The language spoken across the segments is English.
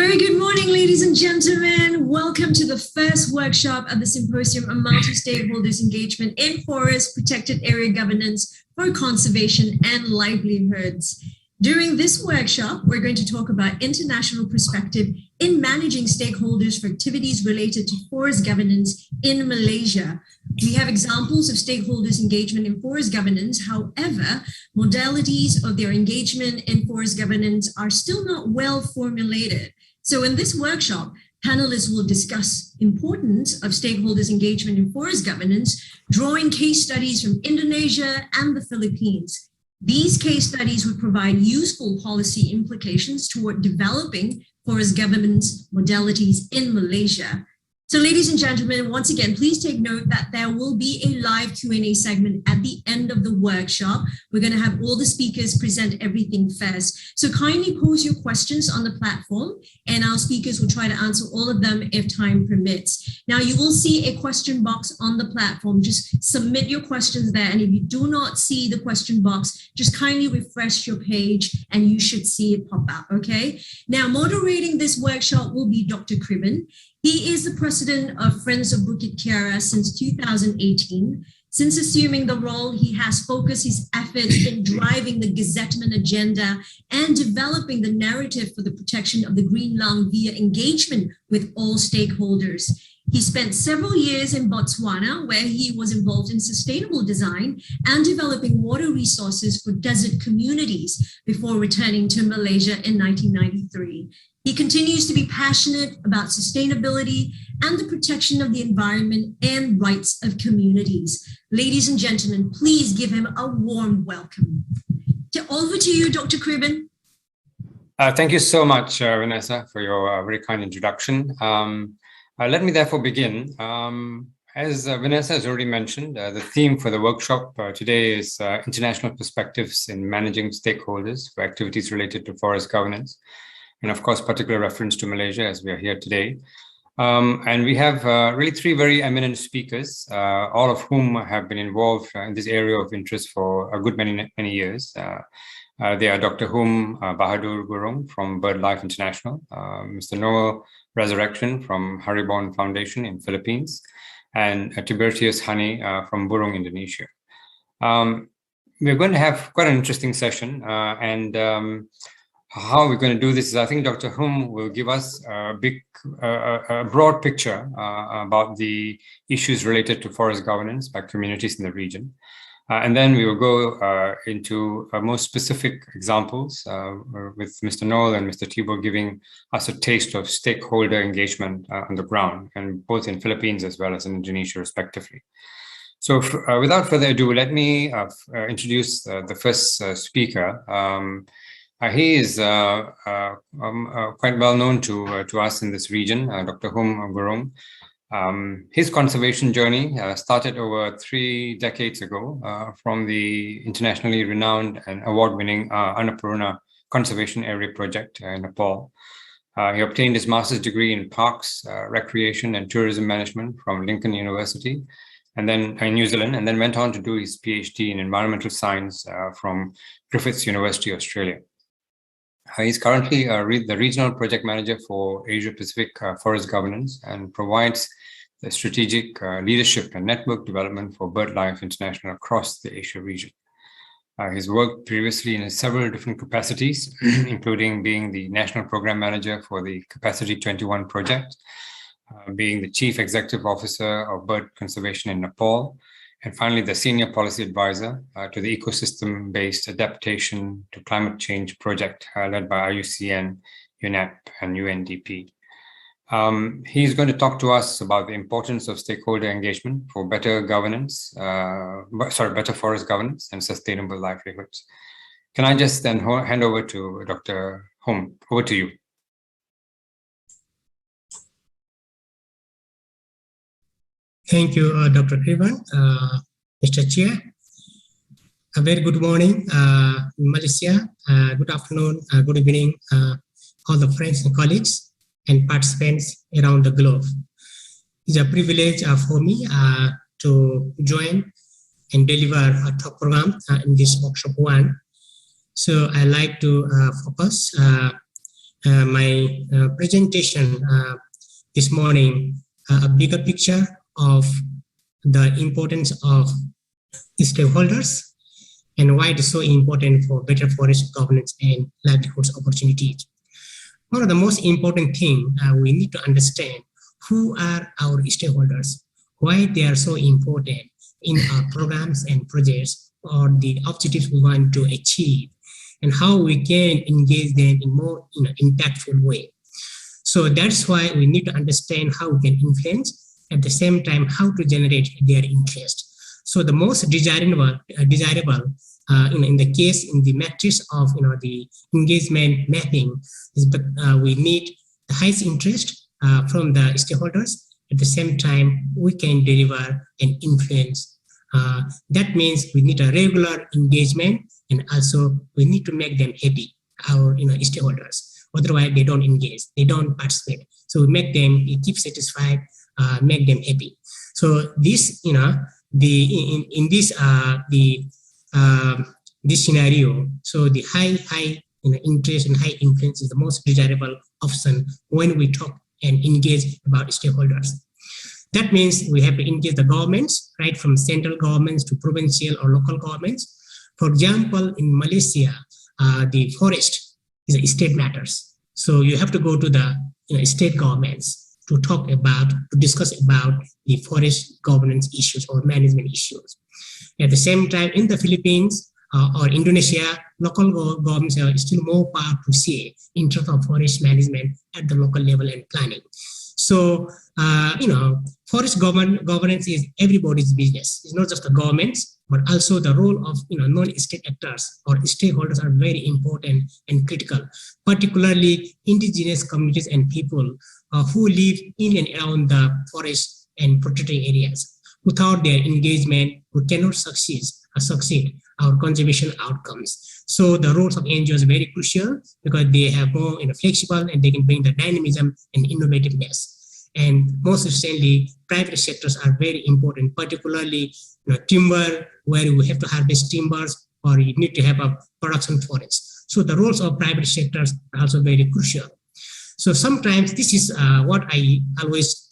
Very good morning, ladies and gentlemen. Welcome to the first workshop of the Symposium on Multi-Stakeholders Engagement in Forest Protected Area Governance for Conservation and Livelihoods. During this workshop, we're going to talk about international perspective in managing stakeholders for activities related to forest governance in Malaysia. We have examples of stakeholders' engagement in forest governance. However, modalities of their engagement in forest governance are still not well formulated. So in this workshop, panelists will discuss importance of stakeholders' engagement in forest governance, drawing case studies from Indonesia and the Philippines. These case studies would provide useful policy implications toward developing forest governance modalities in Malaysia. So ladies and gentlemen, once again, please take note that there will be a live Q&A segment at the end of the workshop. We're going to have all the speakers present everything first. So kindly pose your questions on the platform and our speakers will try to answer all of them if time permits. Now you will see a question box on the platform. Just submit your questions there. And if you do not see the question box, just kindly refresh your page and you should see it pop out, okay? Now moderating this workshop will be Dr. Kriban. He is the president of Friends of Bukit Kiara since 2018. Since assuming the role, he has focused his efforts in driving the gazettement agenda and developing the narrative for the protection of the green lung via engagement with all stakeholders. He spent several years in Botswana, where he was involved in sustainable design and developing water resources for desert communities before returning to Malaysia in 1993. He continues to be passionate about sustainability and the protection of the environment and rights of communities. Ladies and gentlemen, please give him a warm welcome. Over to you, Dr. Kriban. Thank you so much, Vanessa, for your very kind introduction. Let me therefore begin. As Vanessa has already mentioned, the theme for the workshop today is international perspectives in managing stakeholders for activities related to forest governance. And of course, particular reference to Malaysia as we are here today. And we have really three very eminent speakers, all of whom have been involved in this area of interest for a good many years. They are Dr. Hum Bahadur Gurung from BirdLife International, Mr. Noel Resurrection from Haribon Foundation in Philippines, and Tiberius Hani from Burung, Indonesia. We're going to have quite an interesting session, how we're going to do this is I think Dr. Hum will give us a broad picture about the issues related to forest governance by communities in the region. And then we will go into more specific examples with Mr. Noel and Mr. Tibor giving us a taste of stakeholder engagement on the ground, and both in Philippines as well as in Indonesia, respectively. So without further ado, let me introduce the first speaker. He is quite well known to us in this region, Dr. Hum Gurung. His conservation journey started over 3 decades ago from the internationally renowned and award-winning Annapurna Conservation Area Project in Nepal. He obtained his master's degree in Parks, Recreation and Tourism Management from Lincoln University, and then in New Zealand, and then went on to do his PhD in Environmental Science from Griffith University, Australia. He's currently the Regional Project Manager for Asia Pacific Forest Governance and provides the strategic leadership and network development for BirdLife International across the Asia region. He's worked previously in several different capacities, including being the National Program Manager for the Capacity 21 project, being the Chief Executive Officer of Bird Conservation in Nepal, and finally, the Senior Policy Advisor to the Ecosystem-Based Adaptation to Climate Change project led by IUCN, UNEP, and UNDP. He's going to talk to us about the importance of stakeholder engagement for better governance, better forest governance and sustainable livelihoods. Can I just then hand over to Dr. Hum? Over to you. Thank you, Dr. Kriban, Mr. Chair. A very good morning, Malaysia. Good afternoon, good evening, all the friends and colleagues and participants around the globe. It's a privilege for me to join and deliver a talk program in this workshop 1. So I like to focus my presentation this morning a bigger picture of the importance of stakeholders and why it is so important for better forest governance and livelihoods opportunities. One of the most important things we need to understand who are our stakeholders, why they are so important in our programs and projects or the objectives we want to achieve, and how we can engage them in more impactful way. So that's why we need to understand how we can influence, at the same time how to generate their interest. So the most desirable in the case in the matrix of the engagement mapping is, but we need the highest interest from the stakeholders. At the same time, we can deliver and influence. That means we need a regular engagement, and also we need to make them happy, our stakeholders. Otherwise, they don't engage, they don't participate. So we make them keep satisfied, make them happy. So this, this scenario, so the high interest and high influence is the most desirable option when we talk and engage about stakeholders. That means we have to engage the governments, right, from central governments to provincial or local governments. For example, in Malaysia, the forest is a state matters. So you have to go to the state governments to talk about, to discuss about the forest governance issues or management issues. At the same time, in the Philippines or Indonesia, local governments are still more power to say in terms of forest management at the local level and planning. So, forest governance is everybody's business. It's not just the governments, but also the role of non-state actors or stakeholders are very important and critical, particularly indigenous communities and people who live in and around the forest and protected areas. Without their engagement, we cannot succeed our conservation outcomes. So the roles of NGOs is very crucial because they have more flexible and they can bring the dynamism and innovativeness. And most recently, private sectors are very important, particularly timber, where we have to harvest timbers or you need to have a production forest. So the roles of private sectors are also very crucial. So sometimes this is what I always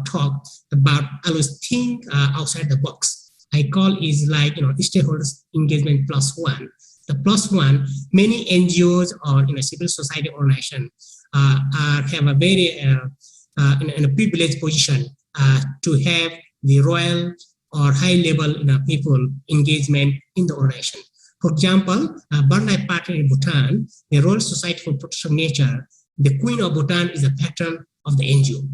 talk about, I always think outside the box. I call is like, stakeholders engagement +1. The +1, many NGOs or civil society organization have a very in a privileged position to have the royal or high level people engagement in the organization. For example, BirdLife Partner in Bhutan, the Royal Society for Protection of Nature, the Queen of Bhutan is a patron of the NGO.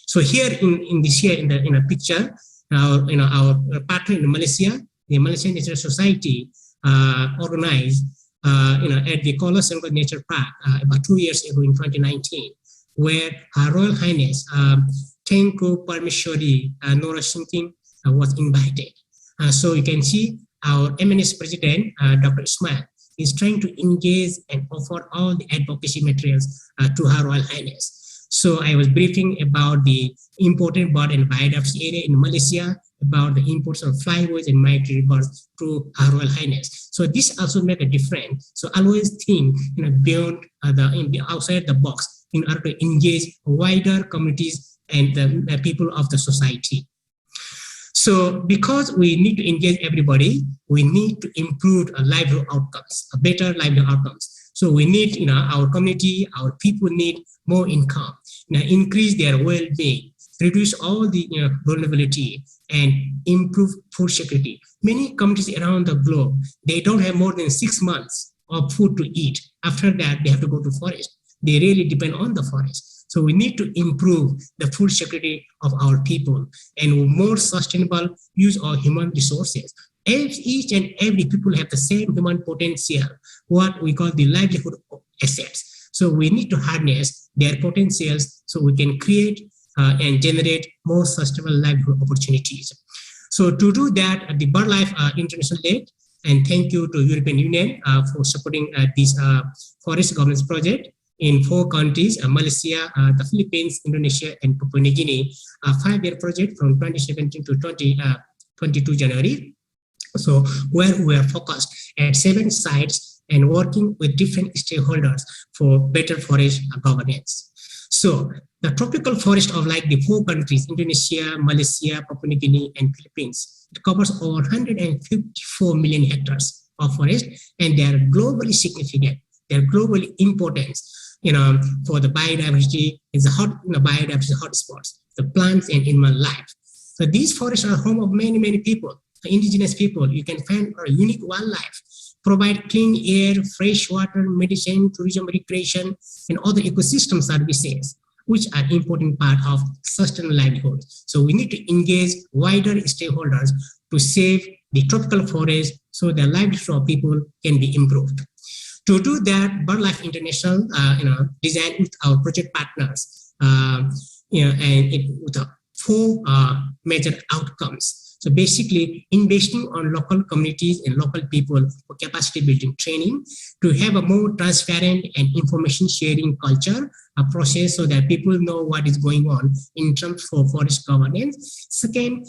So here in a picture, our partner in Malaysia, the Malaysian Nature Society organized at the Kuala Sengkang Nature Park about 2 years ago in 2019, where Her Royal Highness Tengku Parmeshwari Nora Singking was invited. So you can see our MNS President, Dr. Ismail, is trying to engage and offer all the advocacy materials to Her Royal Highness. So I was briefing about the important bird and biodiversity area in Malaysia, about the importance of flyways and migratory birds to Her Royal Highness. So this also make a difference. So always think beyond outside the box in order to engage wider communities and the people of the society. So because we need to engage everybody, we need to improve livelihood outcomes, better livelihood outcomes. So we need, our community, our people need more income, increase their well-being, reduce all the vulnerability, and improve food security. Many communities around the globe, they don't have more than 6 months of food to eat. After that, they have to go to forest. They really depend on the forest. So we need to improve the food security of our people and more sustainable use of human resources. If each and every people have the same human potential, what we call the livelihood assets. So we need to harness their potentials so we can create and generate more sustainable livelihood opportunities. So to do that, the BirdLife International Day, and thank you to European Union for supporting this forest governance project in 4 countries, Malaysia, the Philippines, Indonesia, and Papua New Guinea, a 5-year project from 2017 to 2022 January. So where we are focused at 7 sites and working with different stakeholders for better forest governance. So the tropical forest of like the 4 countries, Indonesia, Malaysia, Papua New Guinea, and Philippines, it covers over 154 million hectares of forest, and they are globally significant. They are globally important, for the biodiversity. It's a hot, biodiversity hotspots, the plants and animal life. So these forests are home of many, many people, indigenous people. You can find a unique wildlife, provide clean air, fresh water, medicine, tourism, recreation, and other ecosystem services, which are important part of sustainable livelihood. So we need to engage wider stakeholders to save the tropical forest so the livelihood of people can be improved. To do that, BirdLife International, designed with our project partners, and with 4 major outcomes. So basically, investing on local communities and local people for capacity building training, to have a more transparent and information sharing culture, a process so that people know what is going on in terms of forest governance. Second,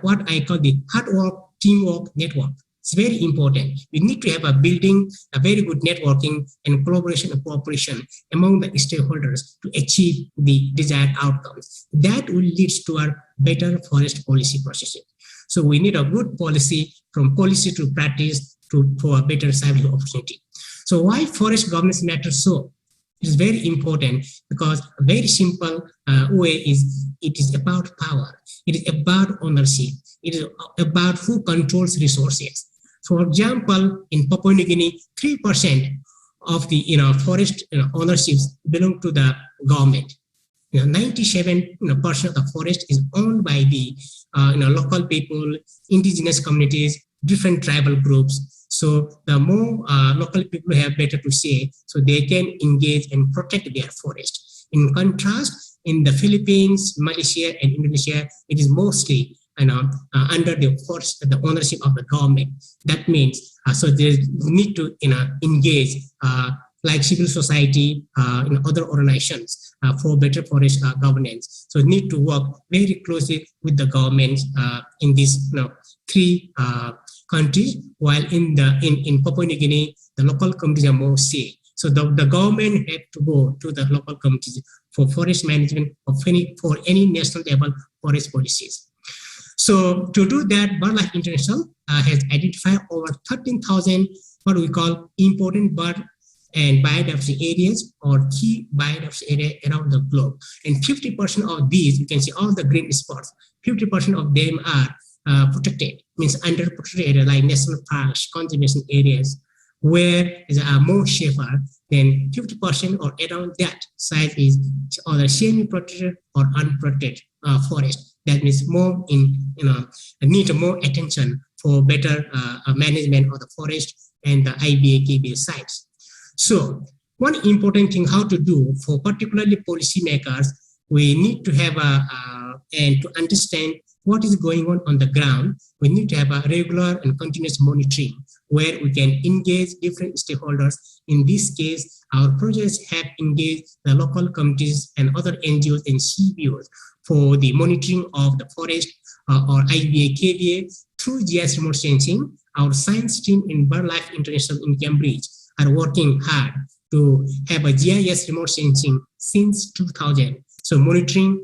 what I call the hard work, teamwork, network. It's very important. We need to have a building a very good networking and collaboration and cooperation among the stakeholders to achieve the desired outcomes. That will lead to a better forest policy processing. So we need a good policy, from policy to practice for a better survival opportunity. So why forest governance matters so? It is very important because a very simple way is it is about power. It is about ownership. It is about who controls resources. For example, in Papua New Guinea, 3% of the forest ownerships belong to the government. 97% of the forest is owned by the local people, indigenous communities, different tribal groups. So the more local people have better to say, so they can engage and protect their forest. In contrast, in the Philippines, Malaysia, and Indonesia, it is mostly under the ownership of the government. That means so they need to engage like civil society, other organizations for better forest governance. So need to work very closely with the government in these 3 countries. While in Papua New Guinea, the local communities are more say. So the government have to go to the local communities for forest management for any national level forest policies. So to do that, BirdLife International has identified over 13,000 what we call important bird and biodiversity areas or key biodiversity areas around the globe. And 50% of these, you can see all the green spots, 50% of them are protected, means under protected area like national parks, conservation areas, where is more safer than 50% or around that size is either semi-protected or unprotected forest. That means more need more attention for better management of the forest and the IBA, KBA sites. So one important thing how to do for particularly policymakers, we need to have and to understand what is going on the ground. We need to have a regular and continuous monitoring where we can engage different stakeholders. In this case, our projects have engaged the local communities and other NGOs and CBOs for the monitoring of the forest or IBA, KBA through GIS remote sensing. Our science team in BirdLife International in Cambridge are working hard to have a GIS remote sensing since 2000. So monitoring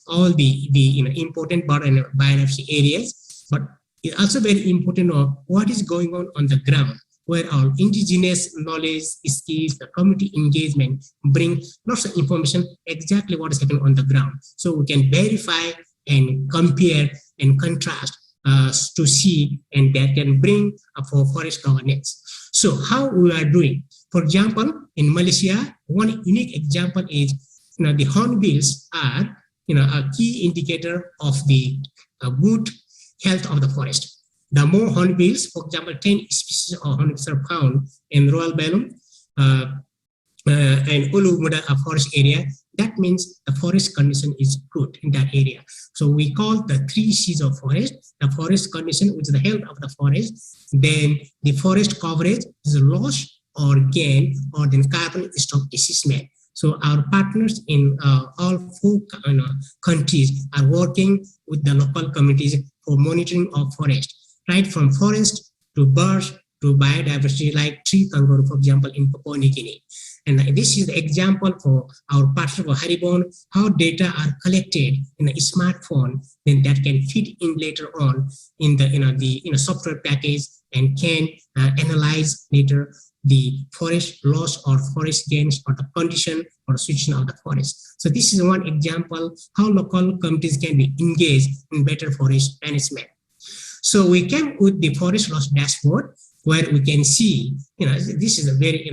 all the important bird and biodiversity areas, but it's also very important to know what is going on the ground, where our indigenous knowledge, skills, the community engagement bring lots of information exactly what is happening on the ground. So we can verify and compare and contrast to see, and that can bring for forest governance. So how we are doing? For example, in Malaysia, one unique example is the hornbills are a key indicator of the good health of the forest. The more hornbills, for example, 10 species of hornbills are found in Royal Bellum and Ulu Muda forest area. That means the forest condition is good in that area. So we call the 3 C's of forest: the forest condition, which is the health of the forest, then the forest coverage is loss or gain, or then carbon stock assessment. So our partners in all 4 countries are working with the local communities for monitoring of forest, right from forest to birds to biodiversity like tree kangaroo, for example, in Papua New Guinea. And this is the example for our partner for Haribon, how data are collected in a smartphone, then that can feed in later on in the software package and can analyze later the forest loss or forest gains or the condition or situation of the forest. So this is one example how local communities can be engaged in better forest management. So we came with the forest loss dashboard, where we can see, this is a very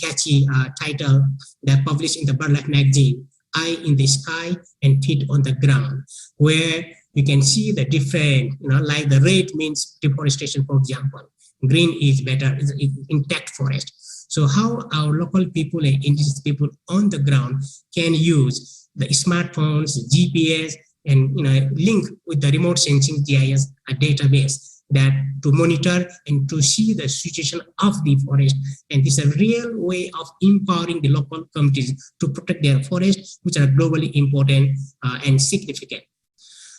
catchy title that published in the BirdLife magazine, Eye in the Sky and Feet on the Ground, where you can see the different, like the red means deforestation, for example. Green is better, is intact forest. So how our local people and indigenous people on the ground can use the smartphones, GPS, and link with the remote sensing GIS database that to monitor and to see the situation of the forest. And this is a real way of empowering the local communities to protect their forests, which are globally important and significant.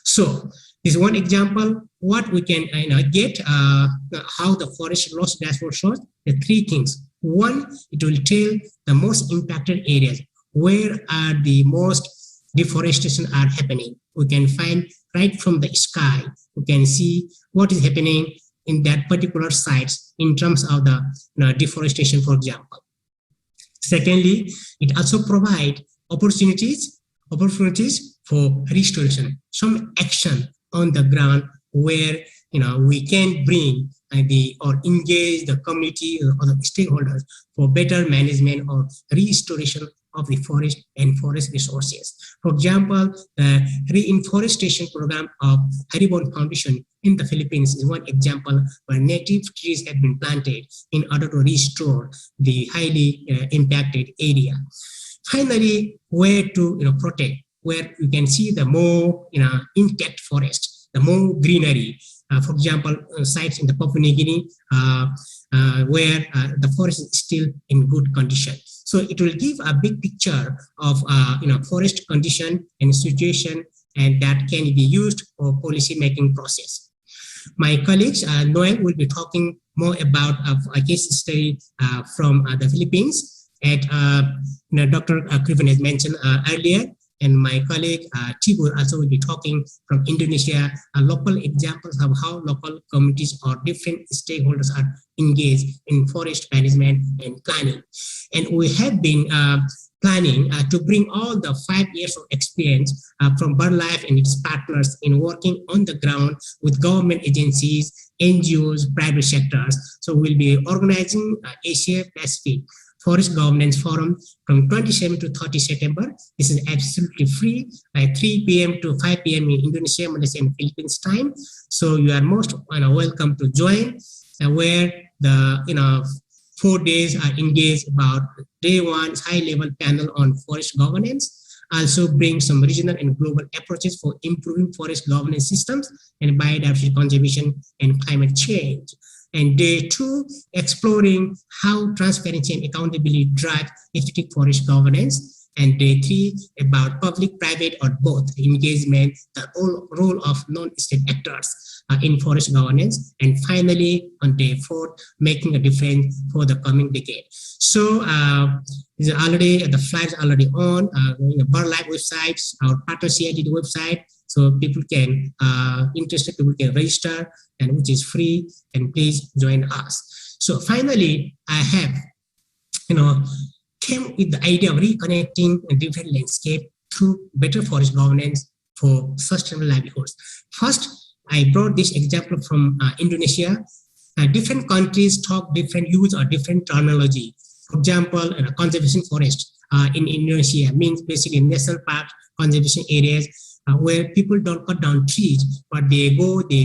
So this is one example what we can get how the forest loss dashboard shows the three things. One, it will tell the most impacted areas, where are the most deforestation are happening. We can find right from the sky, we can see what is happening in that particular sites in terms of the deforestation, for example. Secondly, it also provides opportunities for restoration, some action on the ground where we can bring or engage the community or the stakeholders for better management or restoration of the forest and forest resources. For example, the reforestation program of Haribon Foundation in the Philippines is one example where native trees have been planted in order to restore the highly impacted area. Finally, where to protect, where you can see the more intact forest, the more greenery. For example, sites in the Papua New Guinea where the forest is still in good condition. So it will give a big picture of forest condition and situation, and that can be used for policy making process. My colleagues, Noel, will be talking more about a case study from the Philippines. Dr. Krivan has mentioned earlier, and my colleague Tibur also will be talking from Indonesia, local examples of how local communities or different stakeholders are engaged in forest management and planning. And we have been planning to bring all the 5 years of experience from BirdLife and its partners in working on the ground with government agencies, NGOs, private sectors. So we'll be organizing Asia Pacific Forest Governance Forum from 27 to 30 September. This is absolutely free, 3 p.m. to 5 p.m. in Indonesia, Malaysia, and Philippines time. So you are most welcome to join, where the 4 days are engaged about day one, high-level panel on forest governance. Also bring some regional and global approaches for improving forest governance systems and biodiversity conservation and climate change. And day 2, exploring how transparency and accountability drive effective forest governance. And day 3, about public-private or both engagement, the role of non-state actors in forest governance. And finally, on day 4, making a difference for the coming decade. So the flights are already on the BirdLife websites, our partner CITD website. So people can, interested people can register, and which is free, and please join us. So finally, I have, came with the idea of reconnecting a different landscape through better forest governance for sustainable livelihoods. First, I brought this example from Indonesia. Different countries talk different use or different terminology. For example, conservation forest in Indonesia means basically national park conservation areas where people don't cut down trees, but they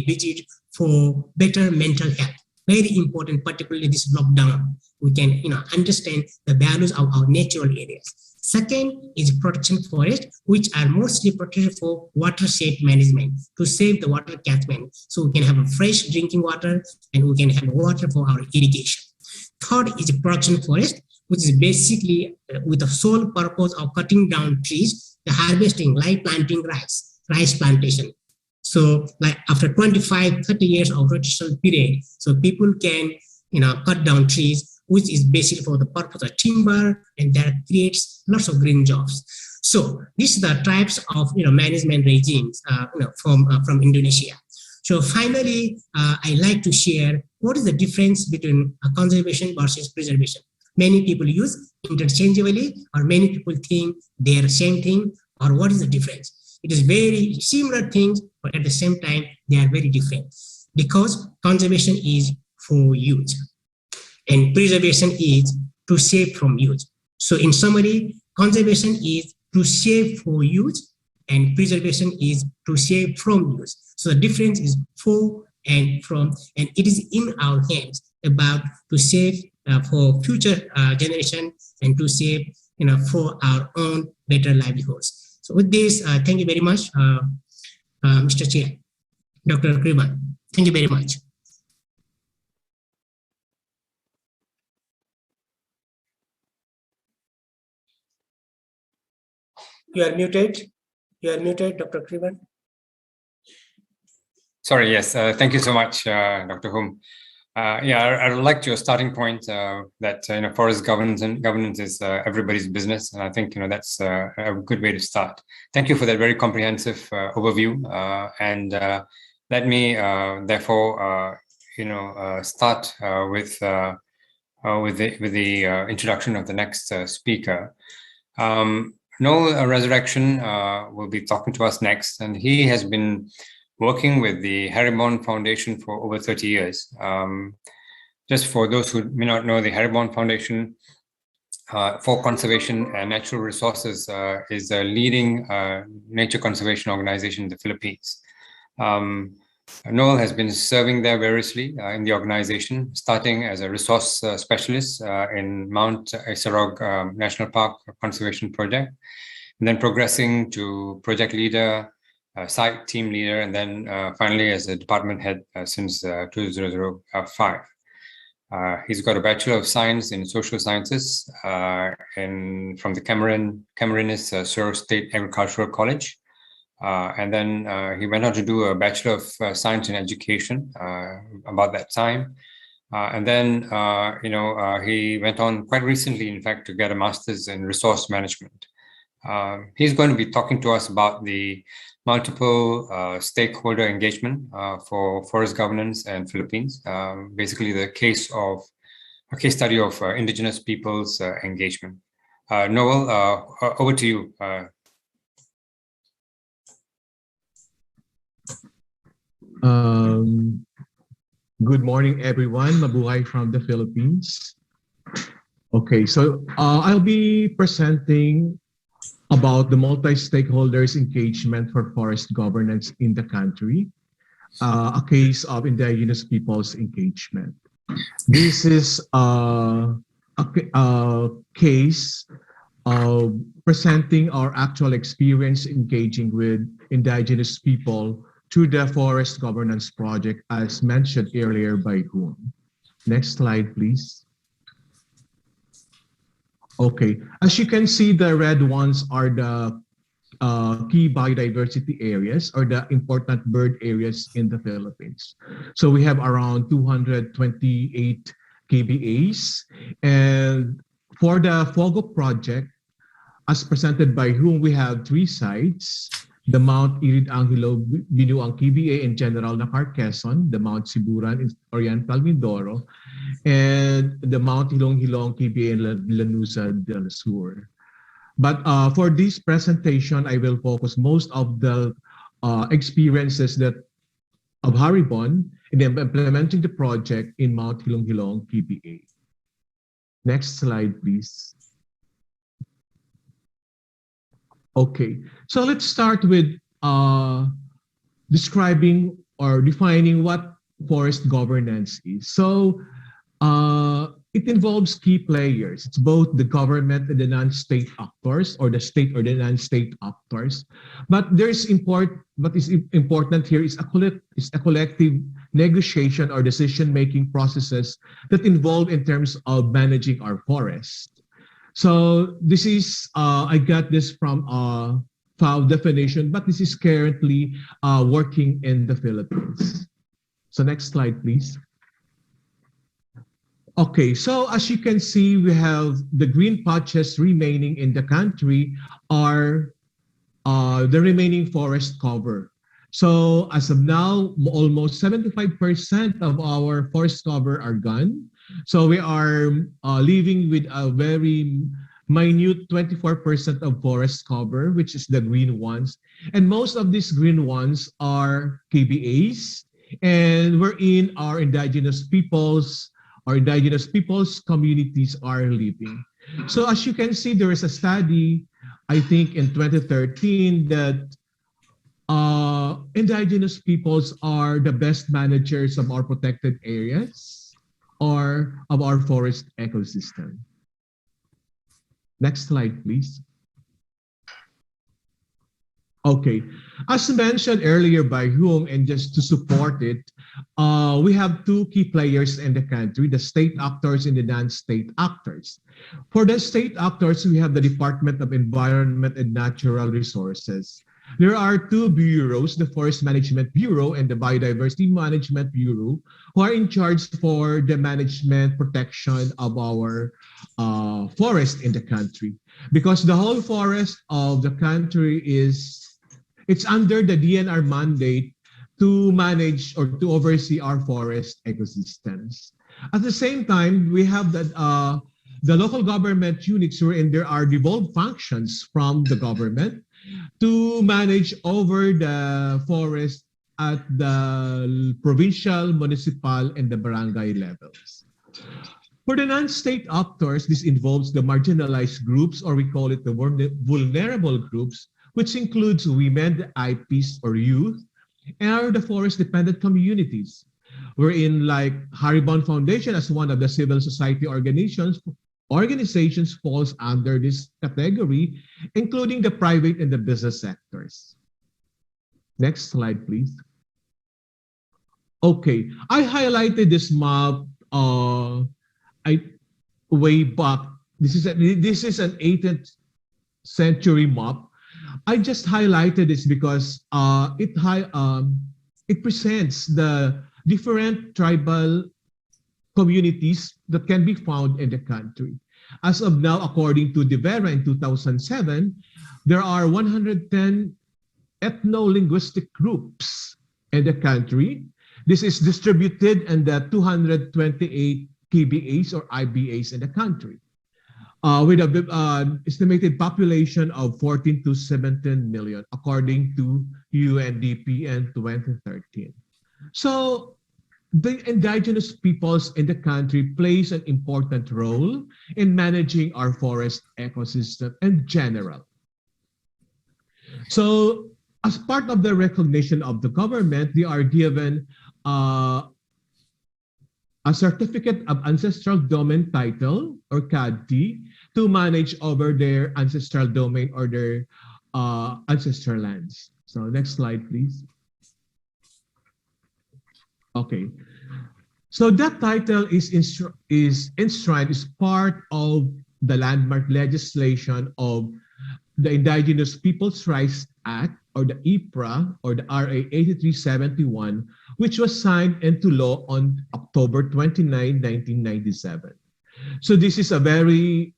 visit for better mental health. Very important, particularly this lockdown. We can understand the values of our natural areas. Second is protection forest, which are mostly protected for watershed management, to save the water catchment, so we can have a fresh drinking water and we can have water for our irrigation. Third is production forest, which is basically with the sole purpose of cutting down trees, the harvesting, like planting rice plantation. So like after 25, 30 years of rotational period, so people can, cut down trees, which is basically for the purpose of timber, and that creates lots of green jobs. So these are the types of, management regimes, from Indonesia. So finally, I like to share what is the difference between conservation versus preservation. Many people use interchangeably, or many people think they are the same thing, or what is the difference? It is very similar things, but at the same time, they are very different, because conservation is for use and preservation is to save from use. So in summary, conservation is to save for use and preservation is to save from use. So the difference is for and from, and it is in our hands about to save for future generation and to save, for our own better livelihoods. So with this, thank you very much, Mr. Chair, Dr. Kriban. Thank you very much. You are muted. You are muted, Dr. Kriban. Sorry, yes. Thank you so much, Dr. Hum. I would like your starting point that forest governance is everybody's business, and I think that's a good way to start. Thank you for that very comprehensive overview, and let me therefore start with the introduction of the next speaker. Noel Resurrection will be talking to us next, and he has been working with the Haribon Foundation for over 30 years. Just for those who may not know, the Haribon Foundation for Conservation and Natural Resources is a leading nature conservation organization in the Philippines. Noel has been serving there variously in the organization, starting as a resource specialist in Mount Isarog National Park Conservation Project, and then progressing to project leader, site team leader, and then finally as a department head since 2005. He's got a Bachelor of Science in Social Sciences from the Cameroonese Soro State Agricultural College. And then he went on to do a Bachelor of Science in Education about that time. And then, he went on quite recently, in fact, to get a Master's in Resource Management. He's going to be talking to us about the multiple stakeholder engagement for forest governance and Philippines, basically a case study of indigenous peoples engagement. Noel, over to you. Good morning, everyone. Mabuhay from the Philippines. Okay, so I'll be presenting about the multi-stakeholders engagement for forest governance in the country, a case of indigenous peoples engagement. This is a case of presenting our actual experience engaging with indigenous people through the forest governance project, as mentioned earlier by Hoon. Next slide, please. Okay, as you can see, the red ones are the key biodiversity areas or the important bird areas in the Philippines. So we have around 228 KBAs. And for the FOGO project, as presented by Hoon, we have 3 sites: the Mount Irid Angelo Binuang KBA in General Nakar, Quezon, the Mount Siburan in Oriental Mindoro, and the Mount Hilong Hilong KBA in Lanuza del Sur. But for this presentation, I will focus most of the experiences of Haribon in implementing the project in Mount Hilong Hilong KBA. Next slide, please. Okay, so let's start with describing or defining what forest governance is. So it involves key players. It's both the government and the non-state actors, or the state or the non-state actors. But what is important here is a collective negotiation or decision-making processes that involve in terms of managing our forest. So this is, I got this from FAO definition, but this is currently working in the Philippines. So next slide, please. Okay, so as you can see, we have the green patches remaining in the country are the remaining forest cover. So as of now, almost 75% of our forest cover are gone. So we are living with a very minute 24% of forest cover, which is the green ones. And most of these green ones are KBAs, and wherein our indigenous peoples communities are living. So as you can see, there is a study, I think in 2013, that indigenous peoples are the best managers of our protected areas or of our forest ecosystem. Next slide, please. Okay, as mentioned earlier by whom, and just to support it, we have two key players in the country, the state actors and the non-state actors. For the state actors, we have the Department of Environment and Natural Resources. There are two bureaus, the Forest Management Bureau and the Biodiversity Management Bureau, who are in charge for the management protection of our forest in the country. Because the whole forest of the country it's under the DNR mandate to manage or to oversee our forest ecosystems. At the same time, we have the local government units wherein there are devolved functions from the government to manage over the forest at the provincial, municipal, and the barangay levels. For the non-state actors, this involves the marginalized groups, or we call it the vulnerable groups, which includes women, the IPs or youth, and the forest-dependent communities. Wherein, like Haribon Foundation, as one of the civil society organizations falls under this category, including the private and the business sectors. Next slide, please. Okay, I highlighted this map way back. This is an 18th century map. I just highlighted this because it presents the different tribal communities that can be found in the country. As of now, according to Devera in 2007, there are 110 ethno-linguistic groups in the country. This is distributed in the 228 KBAs or IBAs in the country, with an estimated population of 14 to 17 million, according to UNDP in 2013. So the indigenous peoples in the country plays an important role in managing our forest ecosystem in general. So as part of the recognition of the government, they are given a certificate of ancestral domain title, or CADT, to manage over their ancestral domain or their ancestral lands. So next slide, please. Okay, so that title is enshrined as part of the landmark legislation of the Indigenous Peoples' Rights Act, or the IPRA, or the RA 8371, which was signed into law on October 29, 1997. So this is a very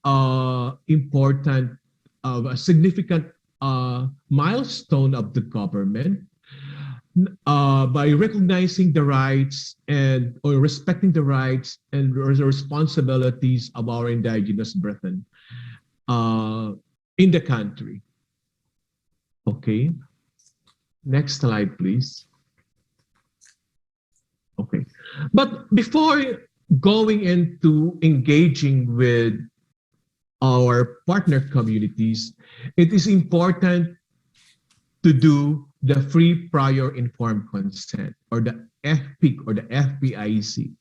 important, a significant milestone of the government, by recognizing the rights or respecting the rights and the responsibilities of our indigenous brethren in the country. Okay, next slide, please. Okay, but before going into engaging with our partner communities, it is important to do the free prior informed consent, or the FPIC or the FPIC.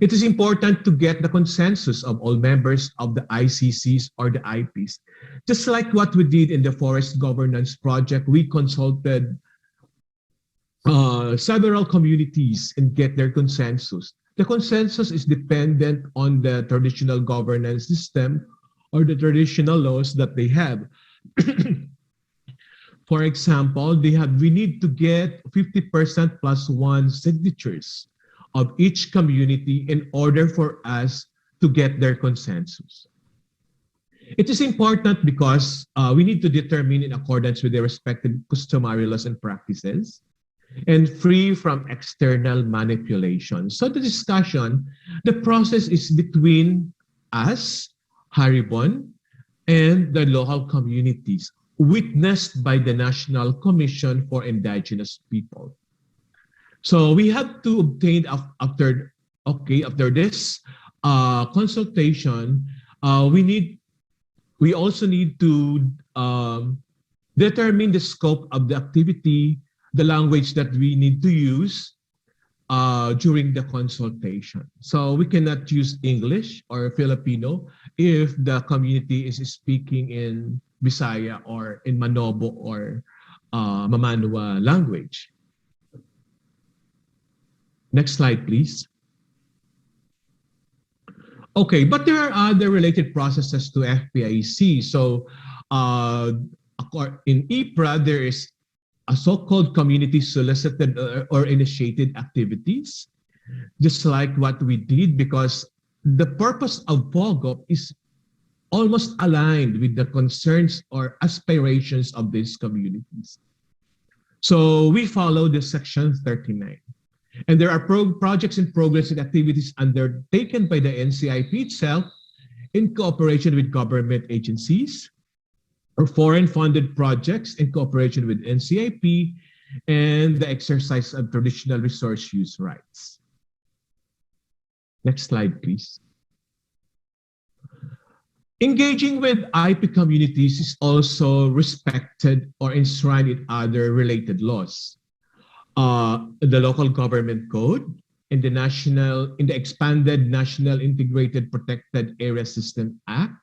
It is important to get the consensus of all members of the ICCs or the IPs. Just like what we did in the Forest Governance Project, we consulted several communities and get their consensus. The consensus is dependent on the traditional governance system or the traditional laws that they have. For example, we need to get 50% plus one signatures of each community in order for us to get their consensus. It is important because we need to determine in accordance with their respective customary laws and practices and free from external manipulation. So the discussion, the process is between us, Haribon, and the local communities, witnessed by the National Commission for Indigenous People. So we have to obtain after this consultation, we also need to determine the scope of the activity, the language that we need to use during the consultation. So we cannot use English or Filipino if the community is speaking in Bisaya or in Manobo or Mamanua language. Next slide, please. Okay, but there are other related processes to FPIC. So in IPRA, there is a so-called community solicited or initiated activities, just like what we did, because the purpose of POGOP is almost aligned with the concerns or aspirations of these communities. So we follow the section 39. And there are projects in progress and activities undertaken by the NCIP itself in cooperation with government agencies or foreign funded projects in cooperation with NCIP and the exercise of traditional resource use rights. Next slide, please. Engaging with IP communities is also respected or enshrined in other related laws. The local government code, in the expanded National Integrated Protected Area System Act,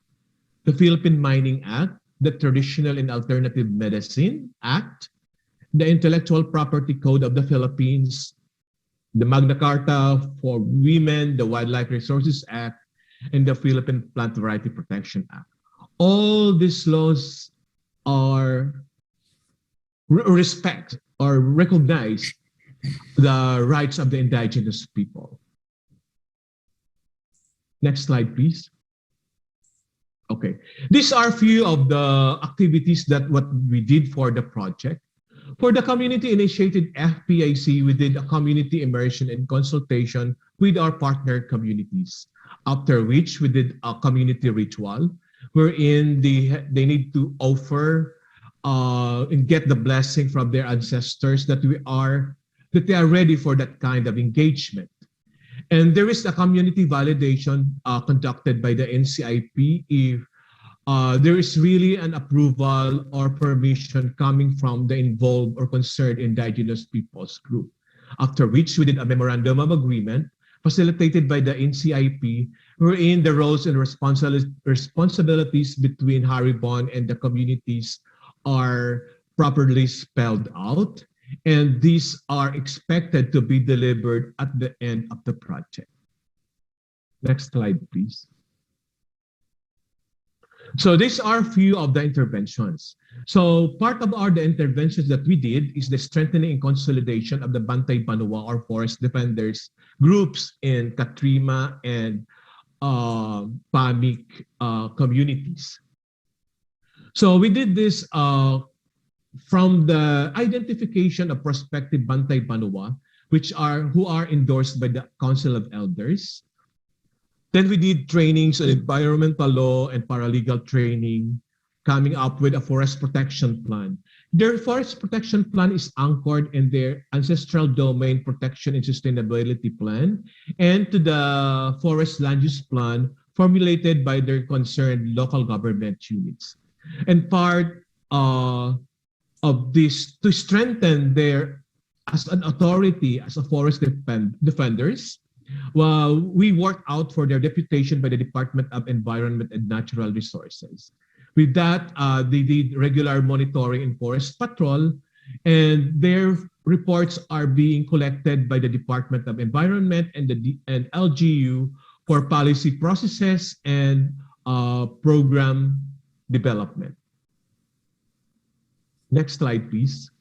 the Philippine Mining Act, the Traditional and Alternative Medicine Act, the Intellectual Property Code of the Philippines, the Magna Carta for Women, the Wildlife Resources Act, and the Philippine Plant Variety Protection Act. All these laws are respect or recognize the rights of the indigenous people. Next slide, please. Okay, these are a few of the activities that what we did for the project. For the community-initiated FPIC, we did a community immersion and consultation with our partner communities, after which we did a community ritual wherein they need to offer and get the blessing from their ancestors that they are ready for that kind of engagement. And there is a community validation conducted by the NCIP if there is really an approval or permission coming from the involved or concerned indigenous peoples group. After which we did a memorandum of agreement facilitated by the NCIP, wherein the roles and responsibilities between Haribon and the communities are properly spelled out, and these are expected to be delivered at the end of the project. Next slide, please. So these are a few of the interventions. So part of the interventions that we did is the strengthening and consolidation of the Bantay Banwa or forest defenders groups in Katrima and Pamik communities. So we did this from the identification of prospective Bantay Banwa, who are endorsed by the Council of Elders. Then we did trainings on environmental law and paralegal training, coming up with a forest protection plan. Their forest protection plan is anchored in their ancestral domain protection and sustainability plan and to the forest land use plan formulated by their concerned local government units. And part of this, to strengthen their, as an authority, as a forest defenders, well, we worked out for their deputation by the Department of Environment and Natural Resources. With that, they did regular monitoring in forest patrol, and their reports are being collected by the Department of Environment and LGU for policy processes and program development. Next slide, please.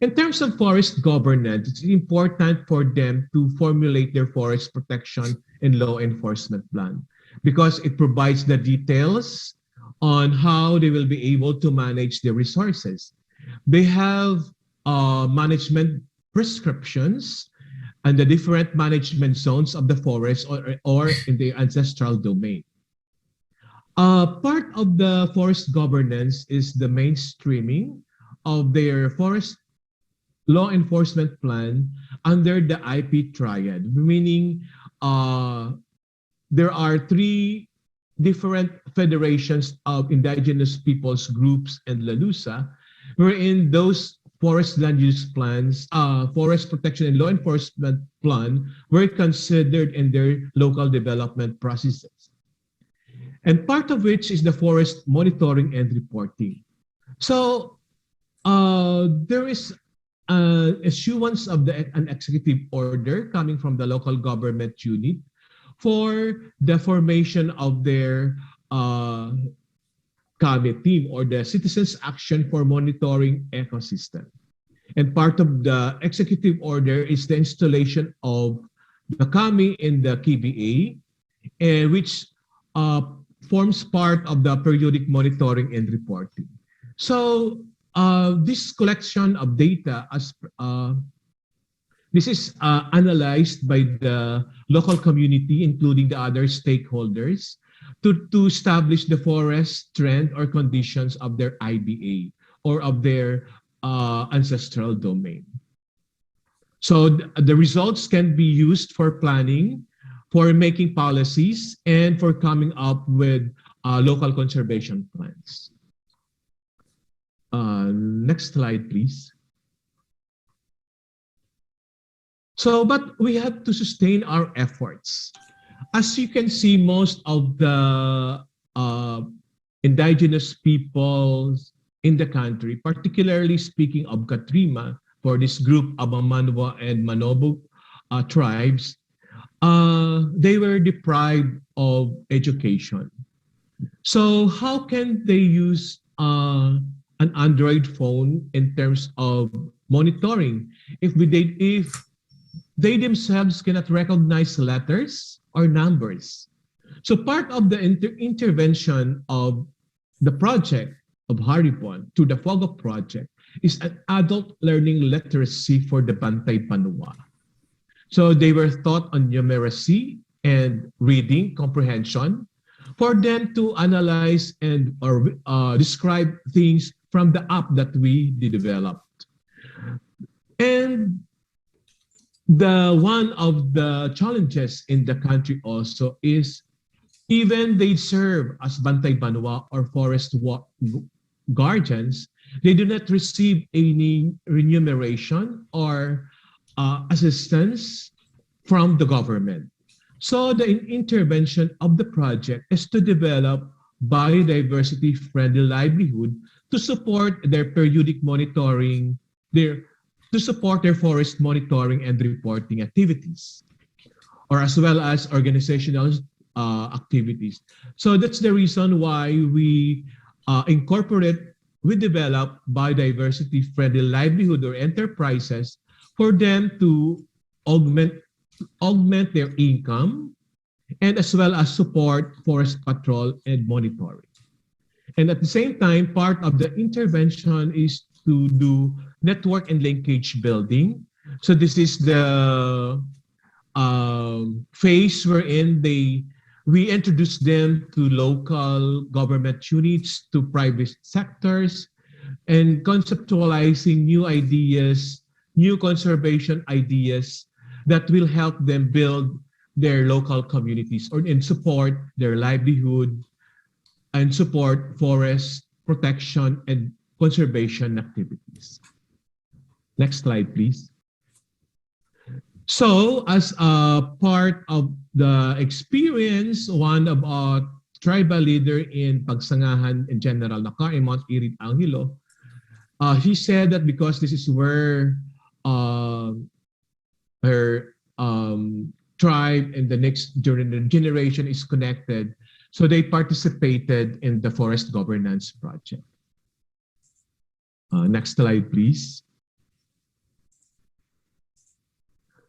In terms of forest governance, it's important for them to formulate their forest protection and law enforcement plan because it provides the details on how they will be able to manage their resources. They have management prescriptions and the different management zones of the forest or in the ancestral domain. Part of the forest governance is the mainstreaming of their forest law enforcement plan under the IP triad, meaning there are three different federations of indigenous peoples groups and LALUSA, wherein those forest land use plans, forest protection and law enforcement plan were considered in their local development processes. And part of which is the forest monitoring and reporting. So there is issuance of an executive order coming from the local government unit for the formation of their CABE team or the Citizens Action for Monitoring Ecosystem. And part of the executive order is the installation of the CAMI in the KBA, which forms part of the periodic monitoring and reporting. So this collection of data, this is analyzed by the local community, including the other stakeholders, to establish the forest trend or conditions of their IBA or of their ancestral domain. So the results can be used for planning, for making policies, and for coming up with local conservation plans. Next slide, please. So, but we have to sustain our efforts. As you can see, most of the indigenous peoples in the country, particularly speaking of Katrima, for this group of Manwa and Manobo tribes, they were deprived of education. So how can they use an Android phone in terms of monitoring if they themselves cannot recognize letters or numbers? So part of the intervention of the project of Haripon to the FOGO project is an adult learning literacy for the Bantay Panua. So they were taught on numeracy and reading comprehension for them to analyze and or describe things from the app that we developed. And one of the challenges in the country also is even they serve as Bantay Banwa or forest guardians, they do not receive any remuneration or assistance from the government. So the intervention of the project is to develop biodiversity-friendly livelihood to support their periodic monitoring, to support their forest monitoring and reporting activities, or as well as organizational activities. So that's the reason why we develop biodiversity-friendly livelihood or enterprises for them to augment their income and as well as support forest patrol and monitoring. And at the same time, part of the intervention is to do network and linkage building. So this is the phase wherein we introduce them to local government units, to private sectors, and conceptualizing new ideas, new conservation ideas that will help them build their local communities and support their livelihood and support forest protection and conservation activities. Next slide, please. So as a part of the experience, one of our tribal leader in Pagsangahan in General Nakar in Mount Irid Angelo, he said that because this is where her tribe and the next generation is connected, so they participated in the forest governance project. Next slide, please.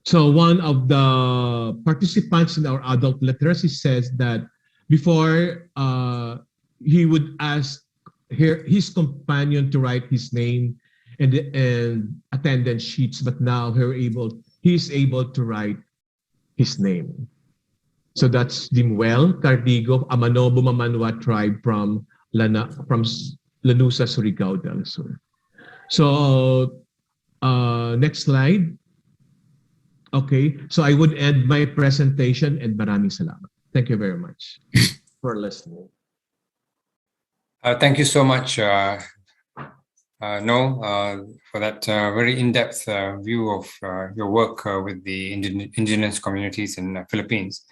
So one of the participants in our adult literacy says that before he would ask his companion to write his name and attendance sheets, but now he's able to write his name. So that's Dimuel Cardigo, Amanobo Mamanwa tribe from Lanusa, Surigao del Sur. So next slide. Okay, so I would end my presentation and maraming salamat. Thank you very much for listening. Thank you so much, No, for that very in-depth view of your work with the indigenous communities in the Philippines.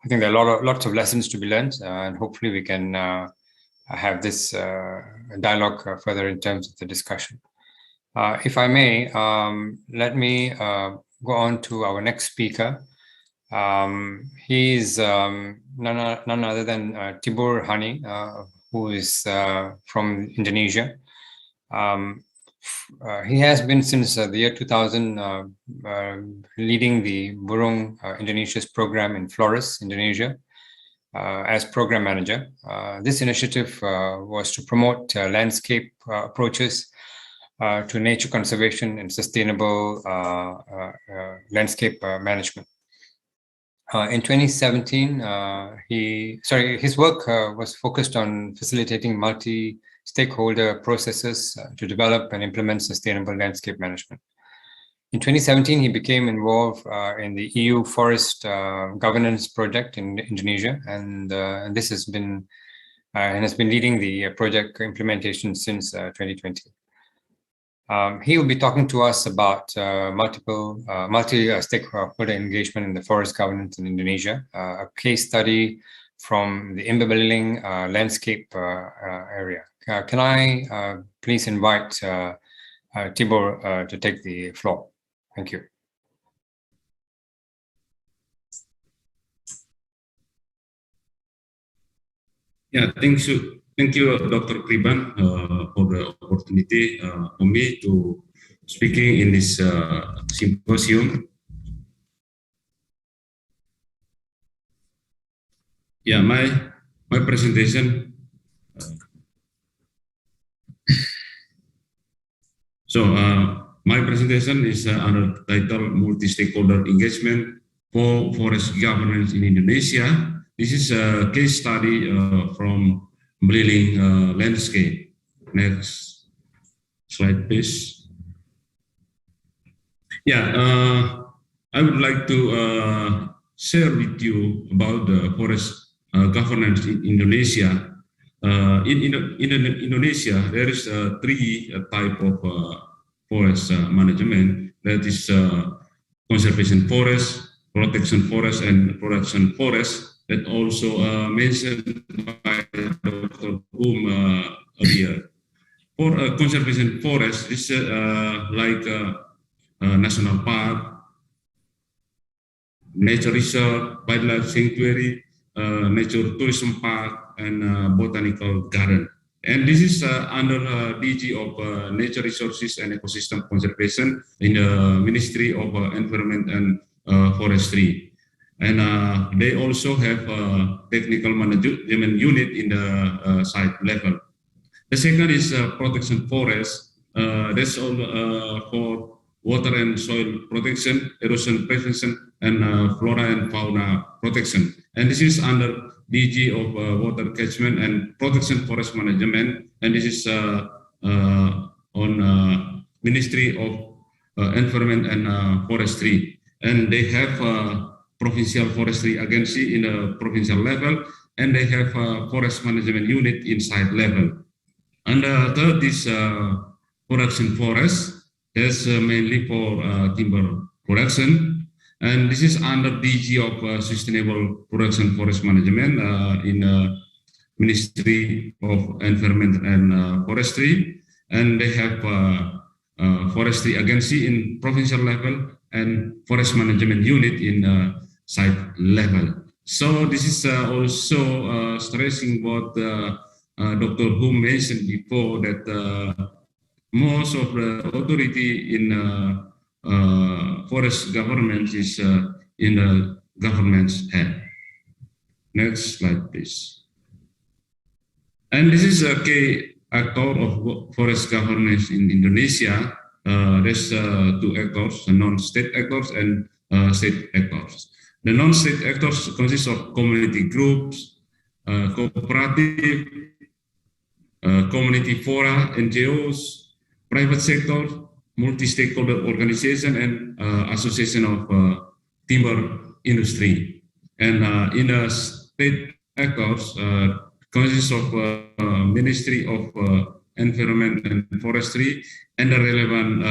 I think there are lots of lessons to be learned, and hopefully we can have this dialogue further in terms of the discussion. If I may, let me go on to our next speaker. He's none other than Tibor Hani, who is from Indonesia. He has been since the year 2000 leading the Burung Indonesia's program in Flores, Indonesia, as program manager. This initiative was to promote landscape approaches to nature conservation and sustainable landscape management. In 2017, his work was focused on facilitating multi-stakeholder processes to develop and implement sustainable landscape management. In 2017, he became involved in the EU Forest Governance Project in Indonesia, and this has been leading the project implementation since 2020. He will be talking to us about multi-stakeholder engagement in the forest governance in Indonesia, a case study from the Imbabaliling landscape area. Can I please invite Tibor to take the floor? Thank you. Yeah, thank you, Dr. Kriban, for the opportunity for me to speaking in this symposium. Yeah, my presentation. My presentation is under title Multi-Stakeholder Engagement for Forest Governance in Indonesia. This is a case study from Imbabaliling landscape. Next slide, please. Yeah, I would like to share with you about the forest governance in Indonesia. In Indonesia, there is three type of forest management. That is conservation forest, protection forest, and production forest. That also mentioned by Dr. Boom earlier. For conservation forest, it's like national park, nature reserve, wildlife sanctuary, nature tourism park, and botanical garden. And this is under DG of Nature Resources and Ecosystem Conservation in the Ministry of Environment and Forestry. And they also have a technical management unit in the site level. The second is protection forest. That's all for water and soil protection, erosion prevention, and flora and fauna protection. And this is under DG of Water Catchment and Protection Forest Management. And this is on Ministry of Environment and Forestry. And they have provincial forestry agency in the provincial level, and they have a forest management unit in site level. And the third is production forest. That's mainly for timber production, and this is under DG of Sustainable Production Forest Management in the Ministry of Environment and Forestry, and they have forestry agency in provincial level and forest management unit in site level. So this is also stressing what Dr. Hu mentioned before, that most of the authority in forest government is in the government's hand. Next slide, please. And this is a key actor of forest governance in Indonesia. There's two actors, non-state actors and state actors. The non-state actors consist of community groups, cooperative, community fora, NGOs, private sector, multi-stakeholder organization, and association of timber industry. And in the state actors, consists of Ministry of Environment and Forestry and the relevant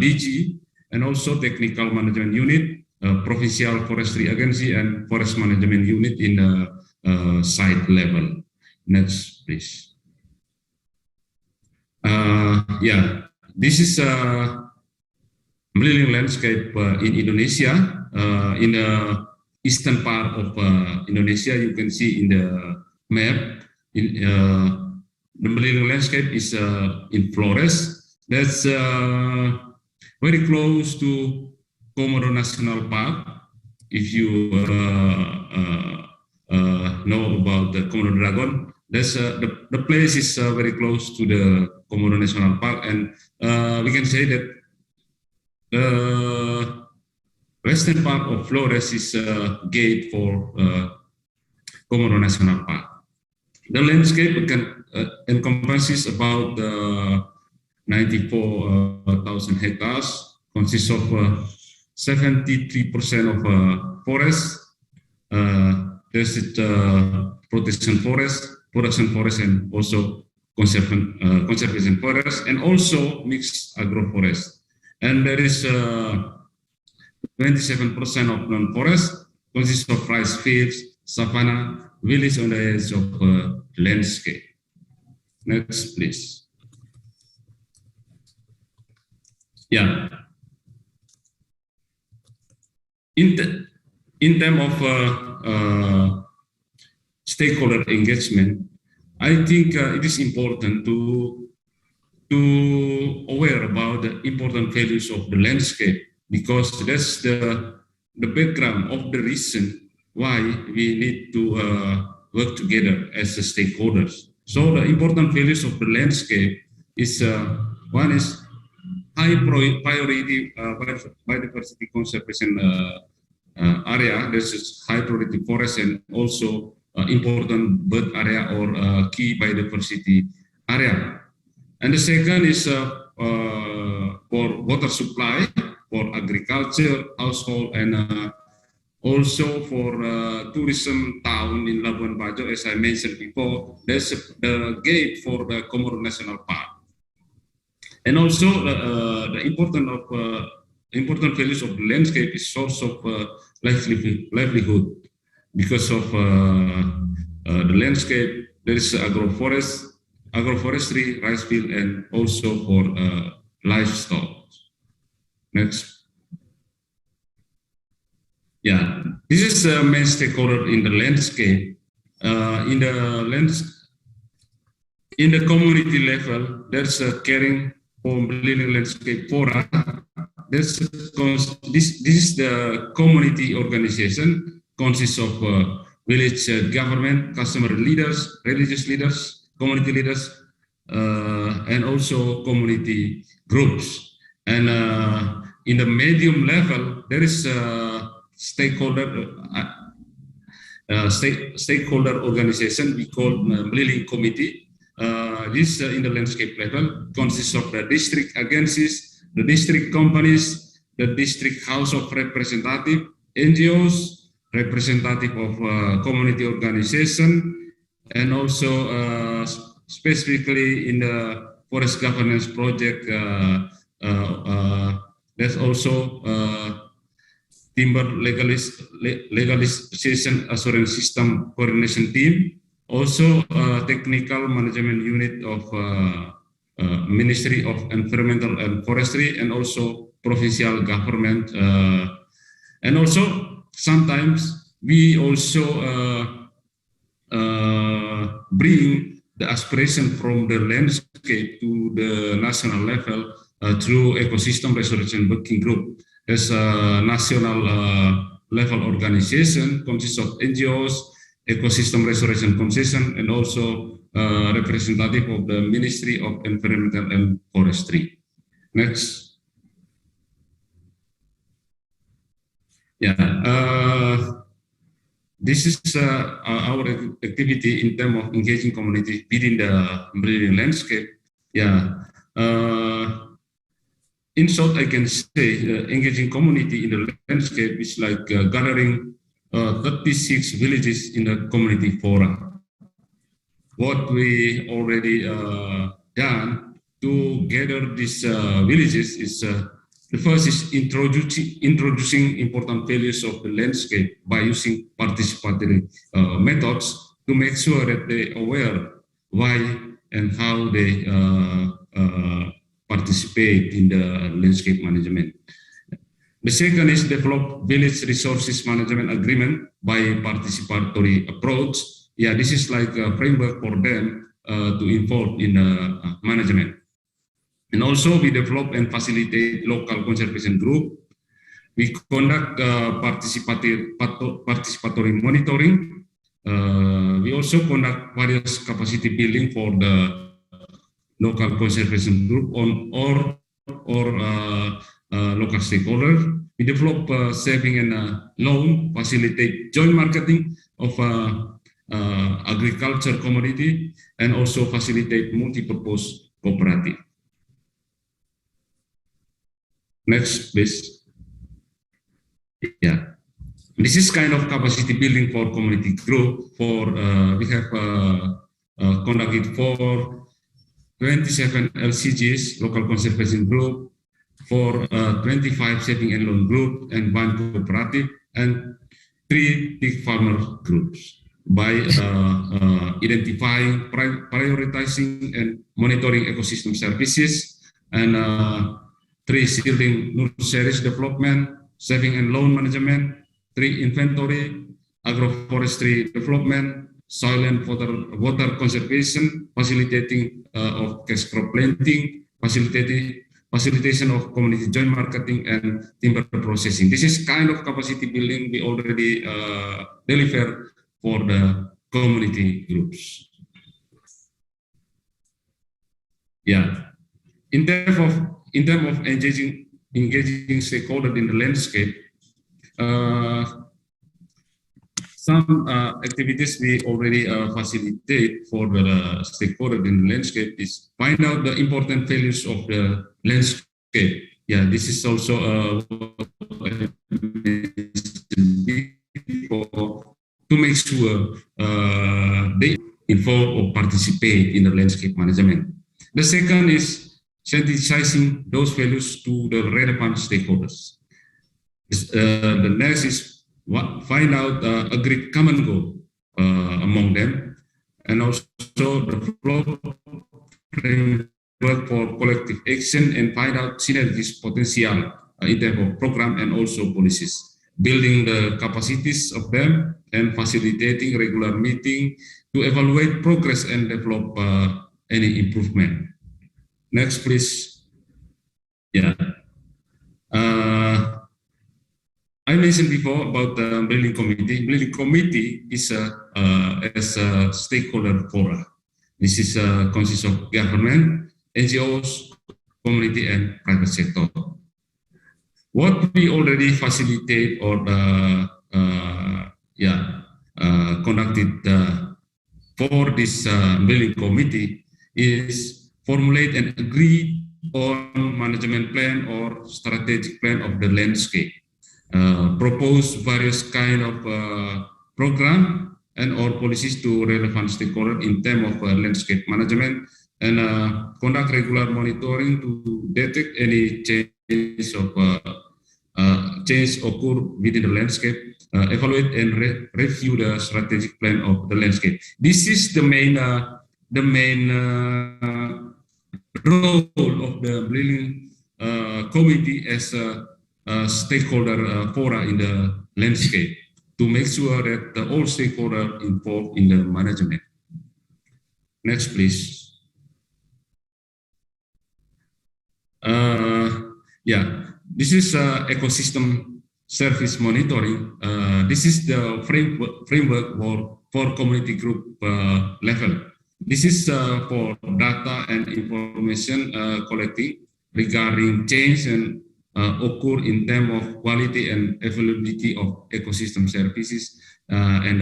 DG, and also Technical Management Unit, Provincial Forestry Agency, and Forest Management Unit in the site level. Next, please. Yeah, this is a Meliling landscape in Indonesia. In the eastern part of Indonesia, you can see in the map, in the Meliling landscape is in Flores. That's very close to Komodo National Park. If you know about the Komodo dragon, that's the place is very close to the Komodo National Park, and we can say that the western part of Flores is a gate for Komodo National Park. The landscape encompasses about 94,000 hectares, consists of 73% of forest. There's protection forest, production forest, and also conservation forest, and also mixed agroforest. And there is 27% of non-forest, consists of rice fields, savanna, village on the edge of landscape. Next, please. Yeah. In terms of stakeholder engagement, I think it is important to aware about the important values of the landscape, because that's the background of the reason why we need to work together as the stakeholders. So the important values of the landscape is one is high priority biodiversity conservation area. This is high priority forest, and also important bird area or key biodiversity area. And the second is for water supply, for agriculture, household, and also for tourism town in Labuan Bajo. As I mentioned before, there's the gate for the Komodo National Park. And also the important values of the landscape is source of livelihood. Because of the landscape, there is agroforestry, rice field, and also for livestock. Next. Yeah, this is the main stakeholder in the landscape. In the community level, there's a caring for Meliling landscape fora. This is the community organization, consists of village government, customer leaders, religious leaders, community leaders, and also community groups. And in the medium level, there is stakeholder organization we call Meliling Committee. This in the landscape level consists of the district agencies, the district companies, the district House of Representative, NGOs, representative of community organization, and also specifically in the forest governance project, there's also timber legalization assurance system coordination team, also technical management unit of Ministry of Environmental and Forestry, and also provincial government. And also sometimes we also bring the aspiration from the landscape to the national level through ecosystem restoration working group. As a national level organization consists of NGOs, ecosystem restoration concession, and also representative of the Ministry of Environmental and Forestry. Next. Yeah. This is our activity in terms of engaging community within the marine landscape. Yeah. In short, I can say engaging community in the landscape is like gathering 36 villages in the community forum. What we already done to gather these villages is the first is introducing important values of the landscape by using participatory methods to make sure that they are aware why and how they participate in the landscape management. The second is develop village resources management agreement by participatory approach. Yeah, this is like a framework for them to involve in management. And also we develop and facilitate local conservation group. We conduct participatory monitoring. We also conduct various capacity building for the local conservation group or local stakeholders. We develop saving and loan, facilitate joint marketing of agriculture commodity, and also facilitate multi-purpose cooperative. Next, please. Yeah, this is kind of capacity building for community group. For we have conducted for 27 LCGs, local conservation group, for 25 saving and loan group, and 1 cooperative, and 3 big farmer groups. By identifying, prioritizing, and monitoring ecosystem services, and 3 shielding nurseries development, saving and loan management, 3 inventory, agroforestry development, soil and water conservation, facilitating of cash crop planting, facilitation of community joint marketing, and timber processing. This is kind of capacity building we already deliver for the community groups. Yeah, in terms of engaging stakeholders in the landscape, some activities we already facilitate for the stakeholders in the landscape is find out the important values of the landscape. Yeah, this is also to make sure they involve or participate in the landscape management. The second is synthesizing those values to the relevant stakeholders. The next is find out agreed common goal among them, and also develop framework for collective action and find out synergies potential in terms of program and also policies, building the capacities of them and facilitating regular meeting to evaluate progress and develop any improvement. Next, please. Yeah. I mentioned before about the building committee. Building committee is as a stakeholder forum. This is consists of government, NGOs, community, and private sector. What we already facilitate or conducted for this building committee is formulate and agree on management plan or strategic plan of the landscape. Propose various kind of program and or policies to relevant stakeholders in terms of landscape management, and conduct regular monitoring to detect any change occur within the landscape, evaluate and review the strategic plan of the landscape. This is the main role of the building committee as a stakeholder fora in the landscape, to make sure that all stakeholders involved in the management. Next, please. Yeah, this is ecosystem service monitoring. This is the framework for community group level. This is for data and information collecting regarding change and occur in terms of quality and availability of ecosystem services and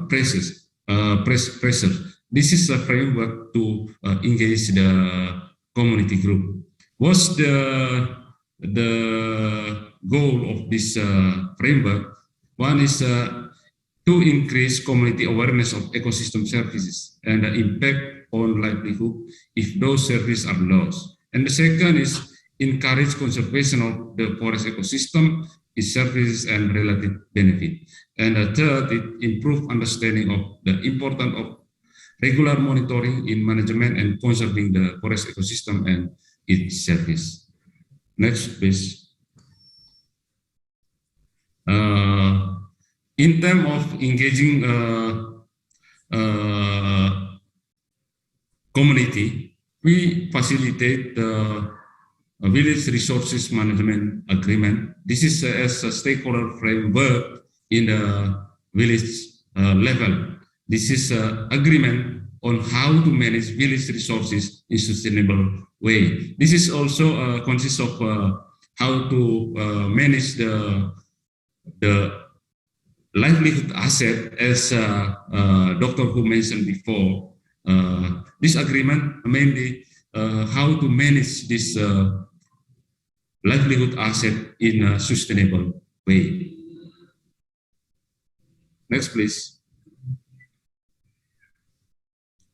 pressure. This is a framework to engage the community group. What's the goal of this framework? One is to increase community awareness of ecosystem services and the impact on livelihood if those services are lost. And the second is encourage conservation of the forest ecosystem, its services and related benefit. And the third is improve understanding of the importance of regular monitoring in management and conserving the forest ecosystem and its service. Next, please. In terms of engaging community, we facilitate the village resources management agreement. This is as a stakeholder framework in the village level. This is an agreement on how to manage village resources in sustainable way. This is also consists of how to manage the livelihood asset, as Dr. Hu mentioned before. This agreement mainly how to manage this livelihood asset in a sustainable way. Next, please.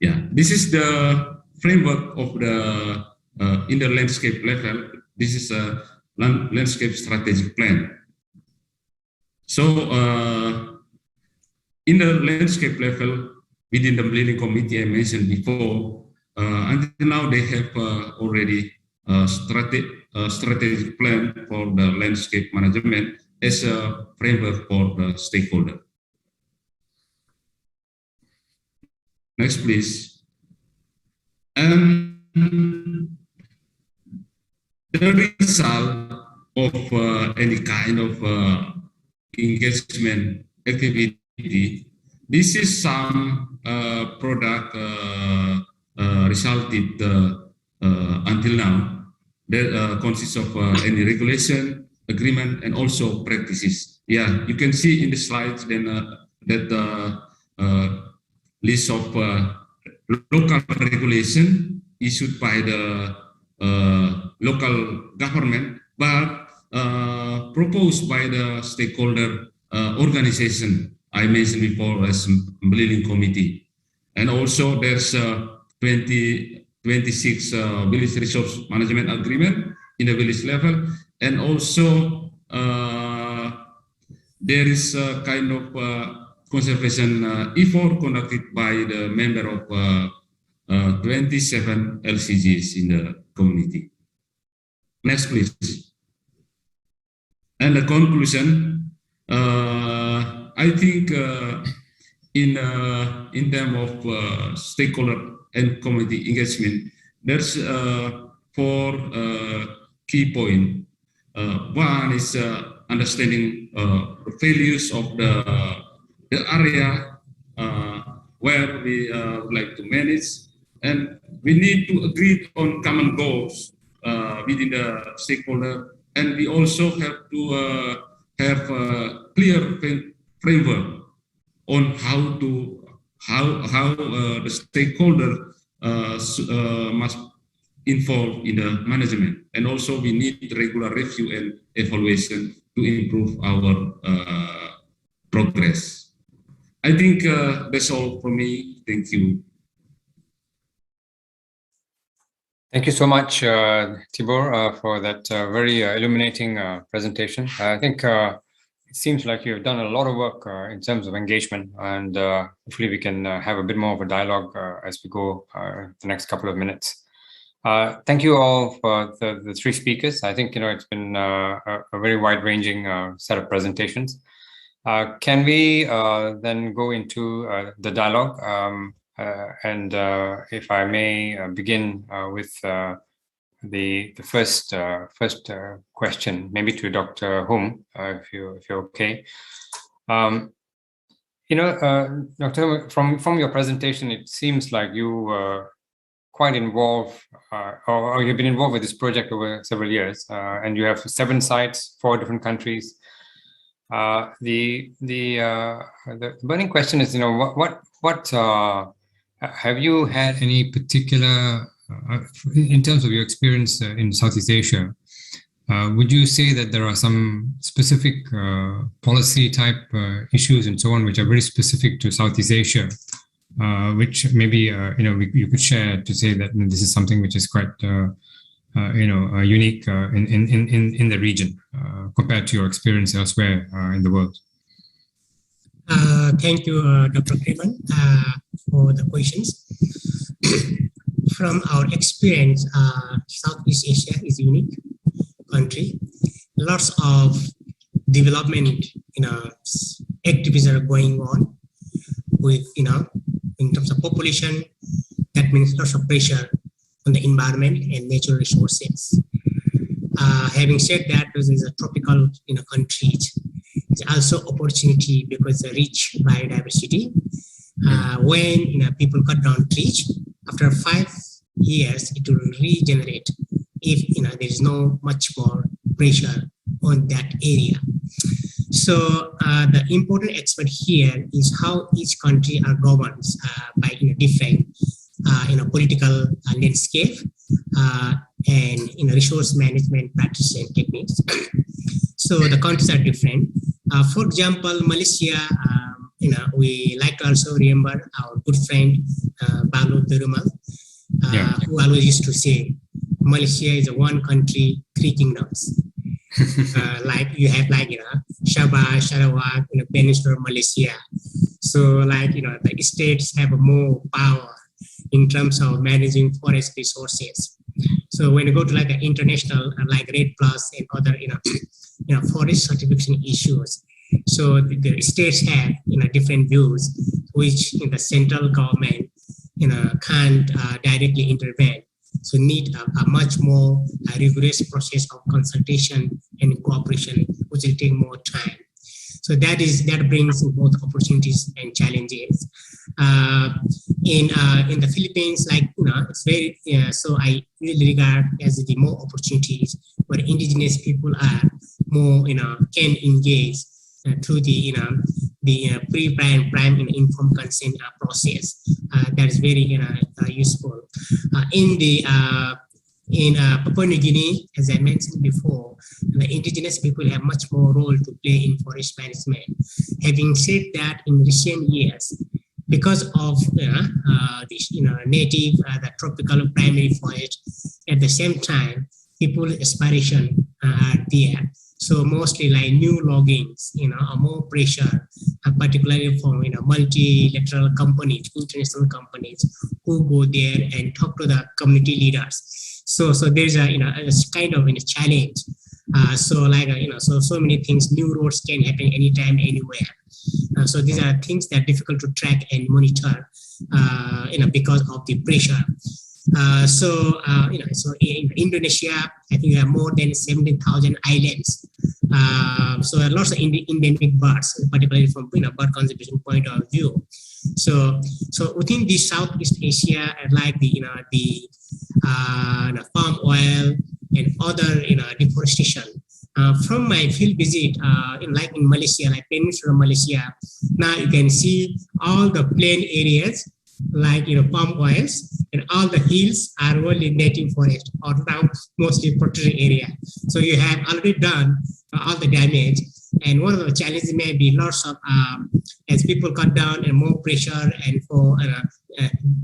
Yeah, this is the framework of the in the landscape level. This is a landscape strategic plan. So in the landscape level, within the planning committee I mentioned before, until now they have already strategic plan for the landscape management as a framework for the stakeholder. Next, please. And the result of any kind of engagement activity, this is some product resulted until now that consists of any regulation, agreement, and also practices. Yeah, you can see in the slides then that list of local regulation issued by the local government, but proposed by the stakeholder organization I mentioned before as planning committee. And also there's 26 village resource management agreement in the village level, and also there is a kind of conservation effort conducted by the member of 27 LCGs in the community. Next, please. And the conclusion, I think in terms of stakeholder and community engagement, there's 4 key points. One is understanding the values of the area where we would like to manage, and we need to agree on common goals within the stakeholder, and we also have to have a clear framework on how the stakeholder must involve in the management, and also we need regular review and evaluation to improve our progress. I think that's all for me. Thank you. Thank you so much, Tibor, for that very illuminating presentation. I think it seems like you've done a lot of work in terms of engagement, and hopefully we can have a bit more of a dialogue as we go the next couple of minutes. Thank you all for the 3 speakers. I think it's been a very wide-ranging set of presentations. Can we then go into the dialogue? And if I may begin with the first question, maybe to Dr. Hum, if you're okay. Dr. from your presentation, it seems like you were quite involved, or you've been involved with this project over several years, and you have 7 sites, 4 different countries. The burning question is, what have you had any particular, in terms of your experience in Southeast Asia? Would you say that there are some specific policy type issues and so on, which are very specific to Southeast Asia, which maybe you could share to say that this is something which is quite unique in the region compared to your experience elsewhere in the world? Thank you, Dr. Krivan, for the questions. From our experience, Southeast Asia is a unique country. Lots of development, activities are going on with, in terms of population. That means lots of pressure on the environment and natural resources. Having said that, this is a tropical countries. It's also opportunity because the rich biodiversity. When people cut down trees, after 5 years, it will regenerate if there is no much more pressure on that area. So the important aspect here is how each country are governed by different political landscape and resource management practices and techniques. So the countries are different. For example, Malaysia, we like to also remember our good friend Balu Perumal, who always used to say, Malaysia is a one country, 3 kingdoms. Like you have Sabah, Sarawak, Peninsular Malaysia. So the states have more power in terms of managing forest resources. So when you go to an international REDD+ and other forest certification issues, so the states have different views, which the central government can't directly intervene. So need a much more rigorous process of consultation and cooperation, which will take more time. So that brings both opportunities and challenges. In the Philippines, it's very so I really regard as the more opportunities where indigenous people are more can engage through the pre-prime informed consent process. That is very useful. In Papua New Guinea, as I mentioned before, the indigenous people have much more role to play in forest management. Having said that, in recent years, because of native, the tropical primary forest, at the same time, people's aspiration are there. So mostly new loggings, are more pressure, particularly from multilateral companies, international companies who go there and talk to the community leaders. So there's a kind of a challenge. So many things, new roads can happen anytime, anywhere. So these are things that are difficult to track and monitor, because of the pressure. So in Indonesia, I think there are more than 17,000 islands. So there are lots of endemic birds, particularly from bird conservation point of view. So within the Southeast Asia, like the palm oil and other deforestation. From my field visit, like in Malaysia, like Peninsular Malaysia, now you can see all the plain areas, like palm oils, and all the hills are only native forest, or now mostly protected area. So you have already done all the damage. And one of the challenges may be lots of, as people cut down and more pressure and for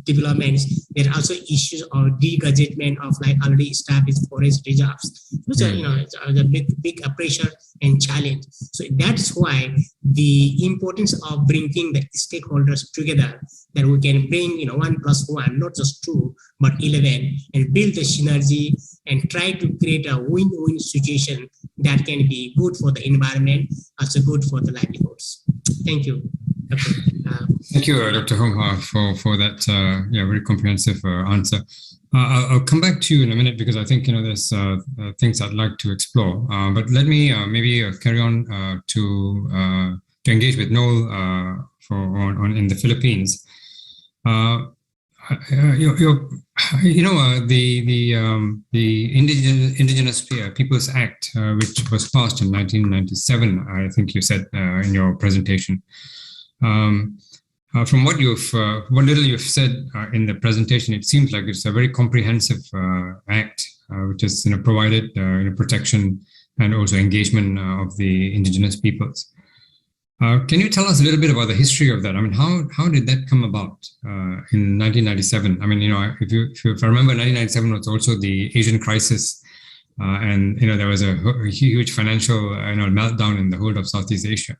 developments, there are also issues of degazettement of already established forest reserves, which are, a big pressure and challenge. So that's why the importance of bringing the stakeholders together, that we can bring 1 + 1, not just 2, but 11, and build the synergy and try to create a win-win situation that can be good for the environment, also good for the livelihoods. Thank you. Thank you, Dr. Hong, for that very comprehensive answer. I'll come back to you in a minute because I think there's things I'd like to explore. But let me maybe carry on to engage with Noel in the Philippines. The Indigenous Peoples Act, which was passed in 1997, I think you said in your presentation. From what little you've said in the presentation, it seems like it's a very comprehensive act, which has provided protection and also engagement of the indigenous peoples. Can you tell us a little bit about the history of that? I mean, how did that come about in 1997? I mean, if I remember, 1997 was also the Asian crisis, and there was a huge financial meltdown in the whole of Southeast Asia.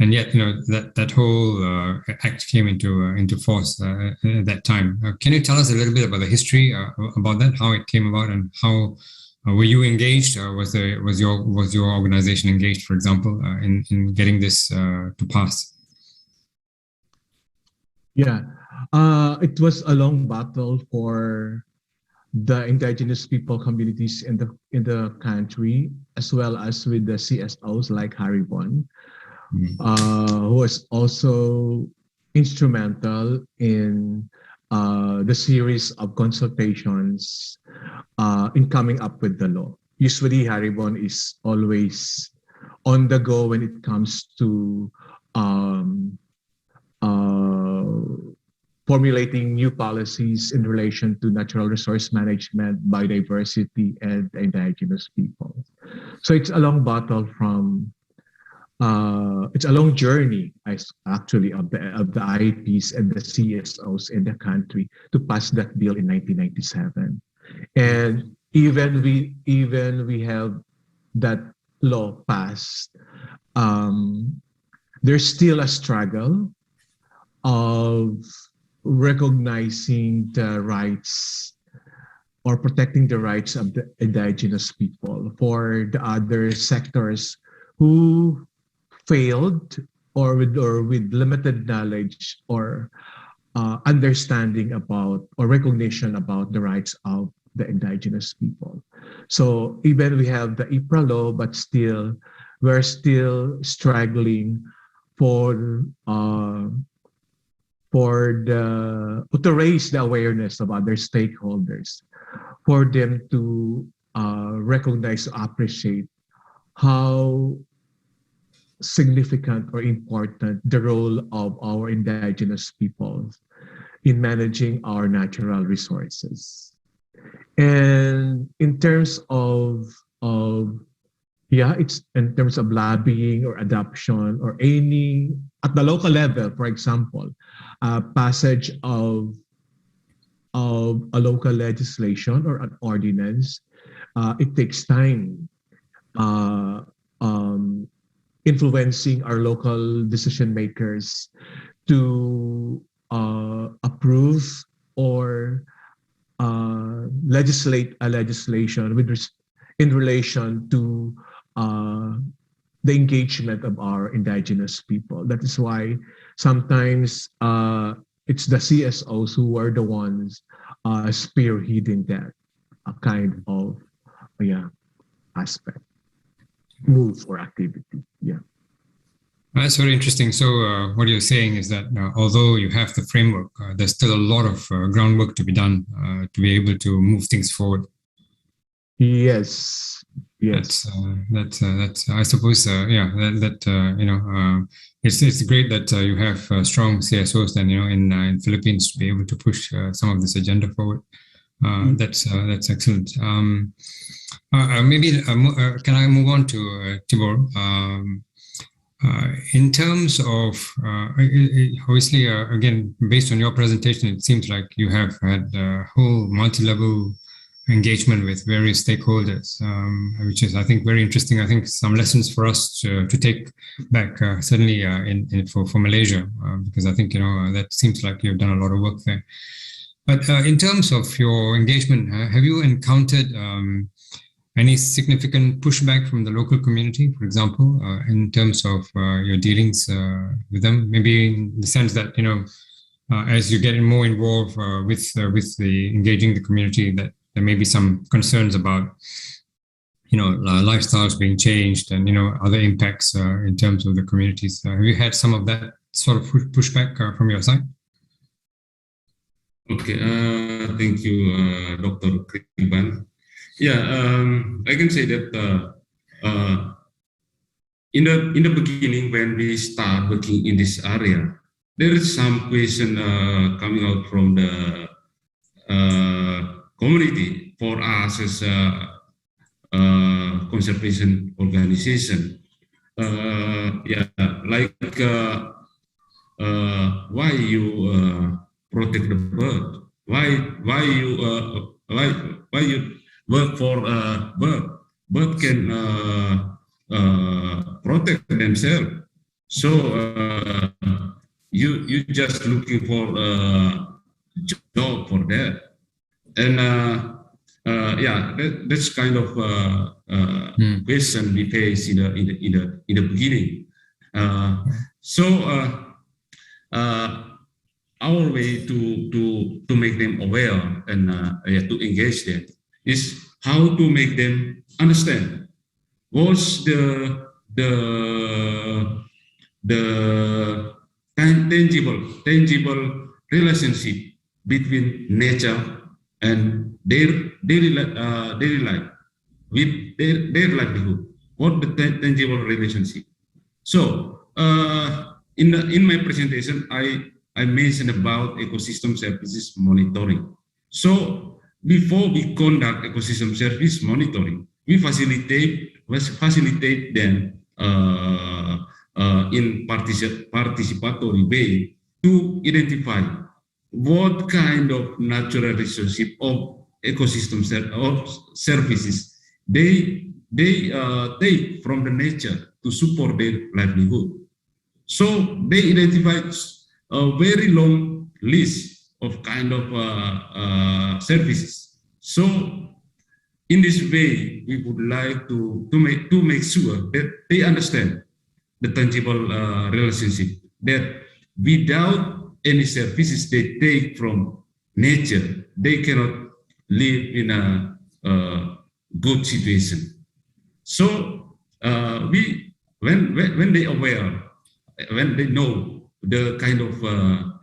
And yet, that whole act came into force at that time. Can you tell us a little bit about the history about that, how it came about, and how were you engaged? Was your organization engaged, for example, in getting this to pass? Yeah, it was a long battle for the indigenous people communities in the country, as well as with the CSOs like Haribon. Who was also instrumental in the series of consultations in coming up with the law. Usually, Haribon is always on the go when it comes to formulating new policies in relation to natural resource management, biodiversity, and indigenous people. So it's a long battle from it's a long journey, actually, of the IPs and the CSOs in the country to pass that bill in 1997. And even we have that law passed, there's still a struggle of recognizing the rights or protecting the rights of the indigenous people for the other sectors who failed or with limited knowledge or understanding about or recognition about the rights of the indigenous people. So even we have the IPRA law, but still we're still struggling to raise the awareness of other stakeholders, for them to recognize, appreciate how significant or important the role of our indigenous peoples in managing our natural resources. And in terms of it's in terms of lobbying or adoption or any at the local level, for example, passage of a local legislation or an ordinance, it takes time. Influencing our local decision makers to approve or legislate a legislation in relation to the engagement of our indigenous people. That is why sometimes it's the CSOs who are the ones spearheading that kind of aspect, move or activity. Yeah. That's very interesting. So what you're saying is that although you have the framework, there's still a lot of groundwork to be done to be able to move things forward. Yes. Yes. That's I suppose it's great that you have strong CSOs then in Philippines to be able to push some of this agenda forward. That's excellent. Maybe can I move on to Tibor? In terms of obviously again, based on your presentation, it seems like you have had a whole multi-level engagement with various stakeholders, which is, I think, very interesting. I think some lessons for us to take back, certainly for Malaysia, because I think that seems like you've done a lot of work there. But in terms of your engagement, have you encountered any significant pushback from the local community, for example, in terms of your dealings with them? Maybe in the sense that, as you're getting more involved with the engaging the community, that there may be some concerns about, lifestyles being changed and, other impacts in terms of the communities. Have you had some of that sort of pushback from your side? Okay, thank you, Dr. Kriban. Yeah, I can say that in the beginning, when we start working in this area, there is some question coming out from the community for us as a conservation organization. Why you protect the bird? Why you work for bird? Bird can protect themselves. So you just looking for a job for that, and that's kind of question we face in the beginning. Our way to make them aware and to engage them is how to make them understand what's the tangible relationship between nature and their daily life with their livelihood. What the tangible relationship? So in my presentation, I mentioned about ecosystem services monitoring. So before we conduct ecosystem service monitoring, we facilitate them in participatory way to identify what kind of natural relationship of ecosystem services they take from the nature to support their livelihood. So they identified a very long list of kind of services. So in this way, we would like to make sure that they understand the tangible relationship, that without any services they take from nature, they cannot live in a good situation. So when they aware, when they know the kind of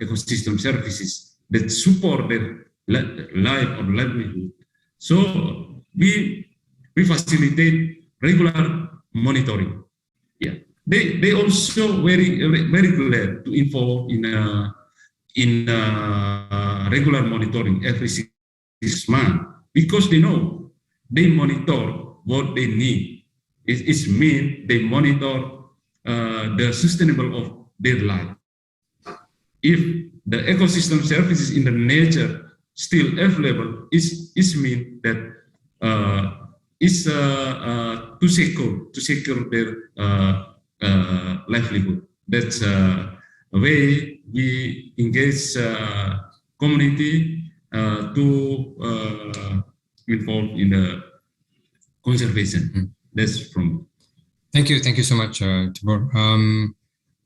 ecosystem services that support their life or livelihood, so we facilitate regular monitoring. Yeah, they also very glad to involve in regular monitoring every 6 months, because they know they monitor what they need. It means they monitor the sustainable of their life. If the ecosystem services in the nature still available, it means that to secure their livelihood. That's a way we engage community to involve in the conservation. That's from. Thank you so much, Tibor.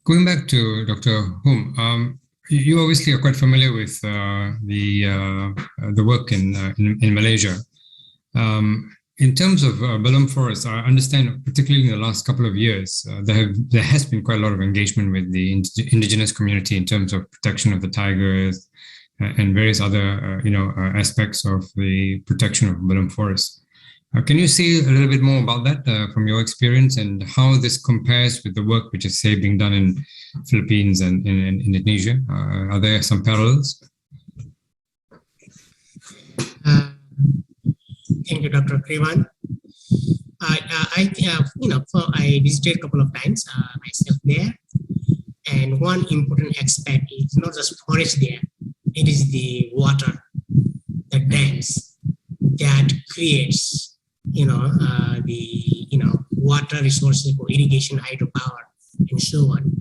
Going back to Dr. Hum, you obviously are quite familiar with the work in Malaysia. In terms of Belum Forest, I understand, particularly in the last couple of years, there has been quite a lot of engagement with the indigenous community in terms of protection of the tigers and various other aspects of the protection of Belum Forest. Can you say a little bit more about that from your experience, and how this compares with the work which is, say, being done in Philippines and in Indonesia? Are there some parallels? Thank you, Dr. Kriban. I visited a couple of times myself there, and one important aspect is not just forest there; it is the water, the dams that creates water resources for irrigation, hydropower, and so on.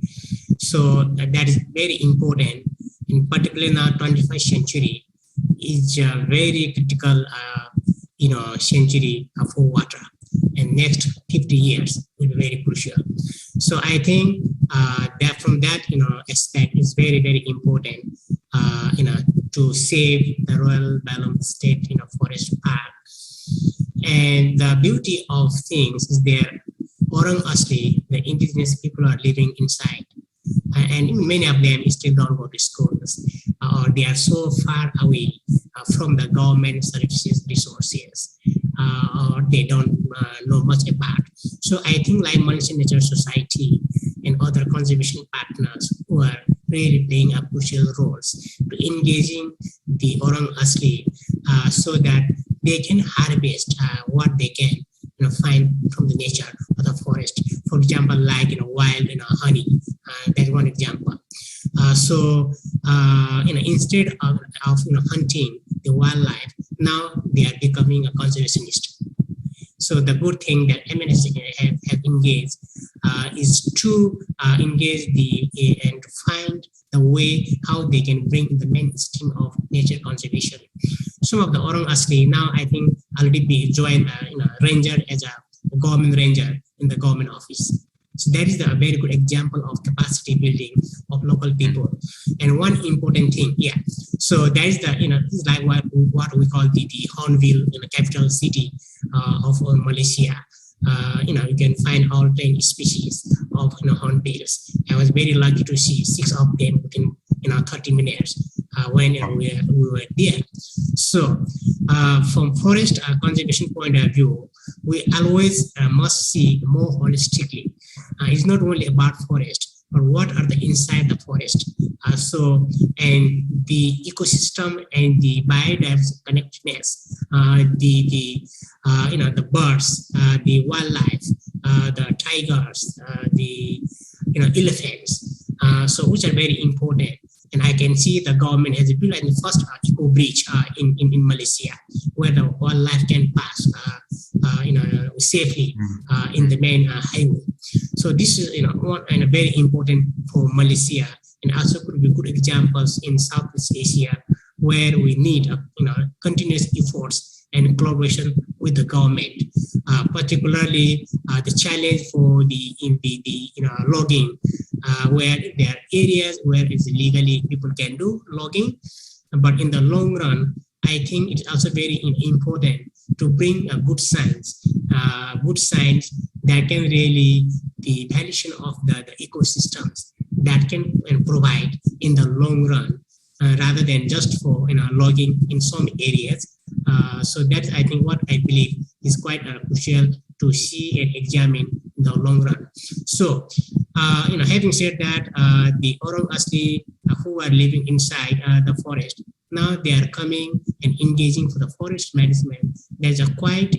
So that is very important, in particular in the 21st century. Is very critical century for water, and next 50 years will be very crucial. So I think that from that aspect is very, very important to save the Royal Balong State Forest Park. And the beauty of things is there, Orang Asli, the indigenous people are living inside, and many of them still don't go to schools, or they are so far away from the government services resources, or they don't know much about. So I think like Malaysian Nature Society and other conservation partners who are really playing a crucial roles to engaging the Orang Asli so that they can harvest what they can find from the nature of the forest. For example, like wild honey. That's one example. So instead of hunting the wildlife, now they are becoming a conservationist. So the good thing that MNS have engaged is to engage and to find the way how they can bring the mainstream of nature conservation. Some of the Orang Asli now I think already be joined ranger as a government ranger in the government office. So that is a very good example of capacity building of local people. And one important thing, so that is the is like what we call the Hornbill capital city of Malaysia. You can find all 10 species of hornbills. I was very lucky to see 6 of them within 30 minutes when we were there. So from forest conservation point of view, we always must see more holistically. It's not only about forest, but what are the inside the forest. And the ecosystem and the biodiversity connectedness, the birds, the wildlife, the tigers, the elephants, which are very important. And I can see the government has built the first eco bridge in Malaysia, where the wildlife can pass safely in the main highway. So this is one and very important for Malaysia, and also could be good examples in Southeast Asia, where we need continuous efforts and collaboration with the government, particularly the challenge for the logging, where there are areas where it's legally people can do logging, but in the long run, I think it's also very important to bring a good science that can really the valuation of the ecosystems that can provide in the long run, rather than just for logging in some areas. So that's I think what I believe is quite crucial to see and examine in the long run. So having said that, the Orang Asli who are living inside the forest, now they are coming and engaging for the forest management. There's a quite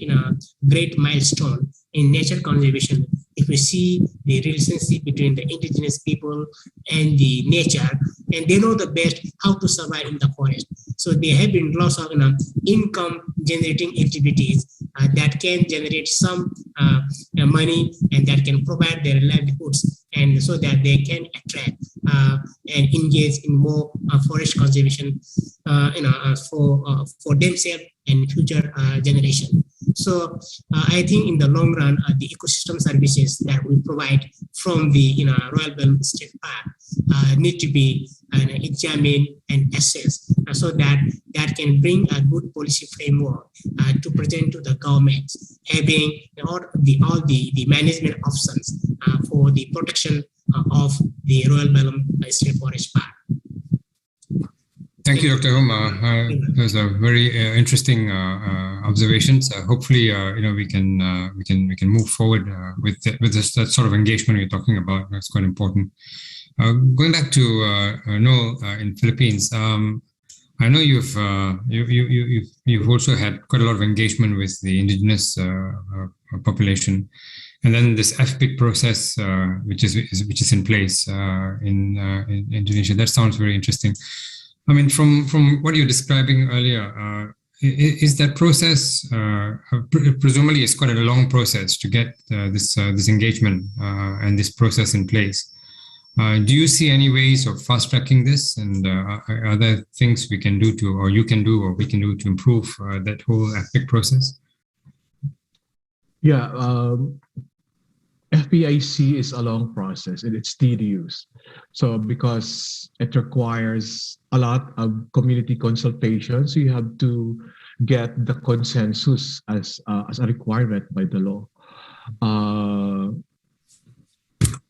great milestone in nature conservation. If we see the relationship between the indigenous people and the nature, and they know the best how to survive in the forest. So there have been lots of income generating activities that can generate some money and that can provide their livelihoods, and so that they can attract and engage in more forest conservation for themselves and future generation. So I think in the long run, the ecosystem services that we provide from the Royal Balong State Park need to be examined and assessed, so that can bring a good policy framework to present to the government, having all the management options for the protection of the Royal Balong State Forest Park. Thank you, Dr. Hum. Those are very interesting observations. Hopefully, we can move forward with this that sort of engagement you're talking about. That's quite important. Going back to Noel in Philippines, I know you've also had quite a lot of engagement with the indigenous population, and then this FPIC process, which is in place in Indonesia. That sounds very interesting. I mean, from what you're describing earlier, is that process presumably it's quite a long process to get this engagement and this process in place? Do you see any ways of fast tracking this, and are there things we can do to, or you can do, or we can do to improve that whole epic process? Yeah, FPIC is a long process and it's tedious. So because it requires a lot of community consultation, so you have to get the consensus as a requirement by the law.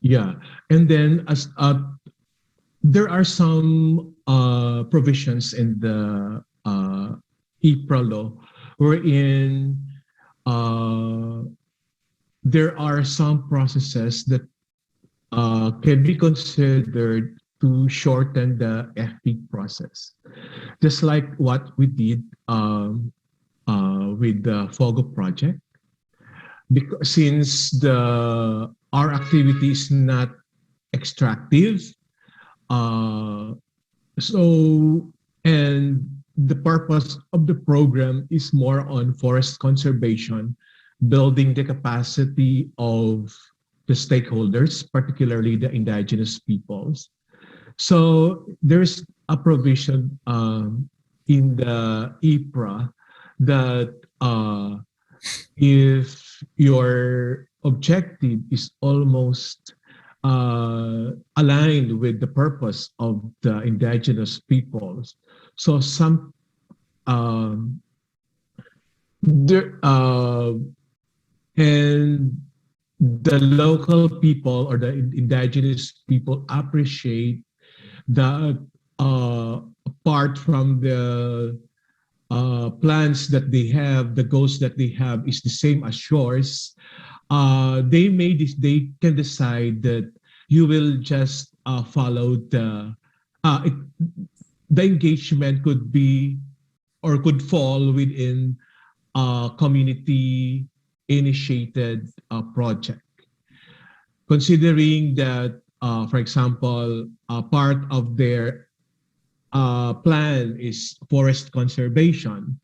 Yeah, and then as there are some provisions in the IPRA law wherein there are some processes that can be considered to shorten the FP process, just like what we did with the FOGO project. Because since our activity is not extractive, and the purpose of the program is more on forest conservation, building the capacity of the stakeholders, particularly the indigenous peoples. So there's a provision in the IPRA that if your objective is almost aligned with the purpose of the indigenous peoples, so some there and the local people or the indigenous people appreciate that apart from the plans that they have, the goals that they have is the same as yours. They can decide that you will just follow the engagement could be or could fall within a community initiated project. Considering that, for example, part of their plan is forest conservation,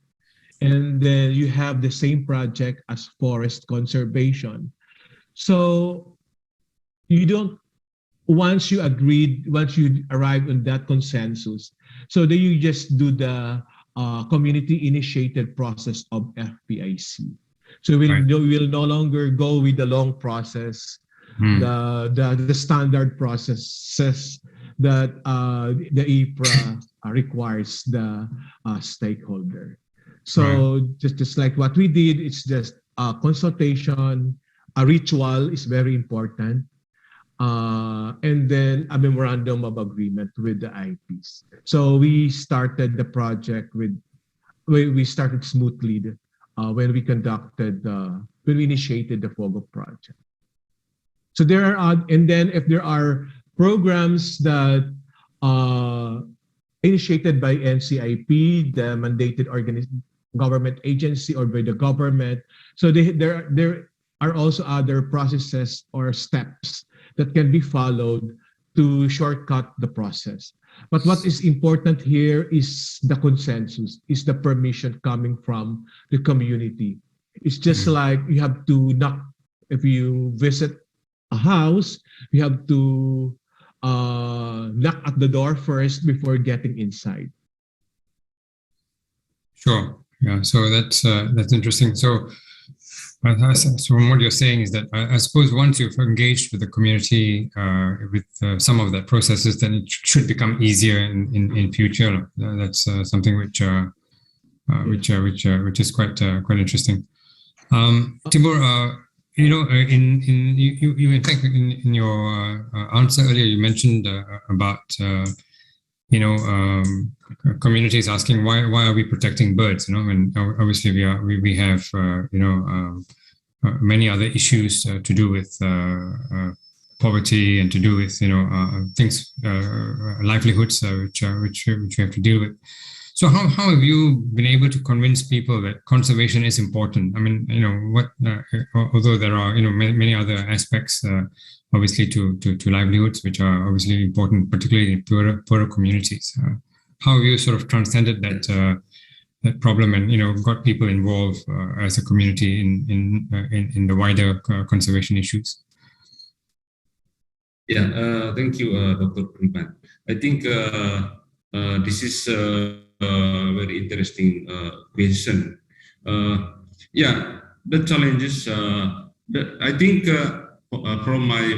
and then you have the same project as forest conservation. So you don't, once you arrive on that consensus, so then you just do the community initiated process of FPIC. So we'll no longer go with the long process, the standard processes that the IPRA requires the stakeholder. So just like what we did, it's just a consultation, a ritual is very important, and then a memorandum of agreement with the IPs. So we started the project we started smoothly when we initiated the FOGO project. So there are, and then if there are programs that initiated by NCIP, the mandated government agency, or by the government, so there are also other processes or steps that can be followed to shortcut the process. But what is important here is the consensus, is the permission coming from the community. It's just like you have to knock, if you visit a house, you have to knock at the door first before getting inside. Sure. Yeah. So that's interesting. So from what you're saying is that I suppose once you've engaged with the community with some of the processes, then it should become easier in future. That's something which is quite interesting. Timur, you in fact in your answer earlier you mentioned about communities asking why are we protecting birds? And obviously we have many other issues to do with poverty and to do with things, livelihoods which we have to deal with. So how have you been able to convince people that conservation is important? I mean, although there are many other aspects obviously to livelihoods which are obviously important, particularly in poorer communities. How have you sort of transcended that problem and got people involved as a community in the wider conservation issues? Yeah, thank you, Dr. Priman. I think this is a very interesting question. Yeah, the challenges. I think from my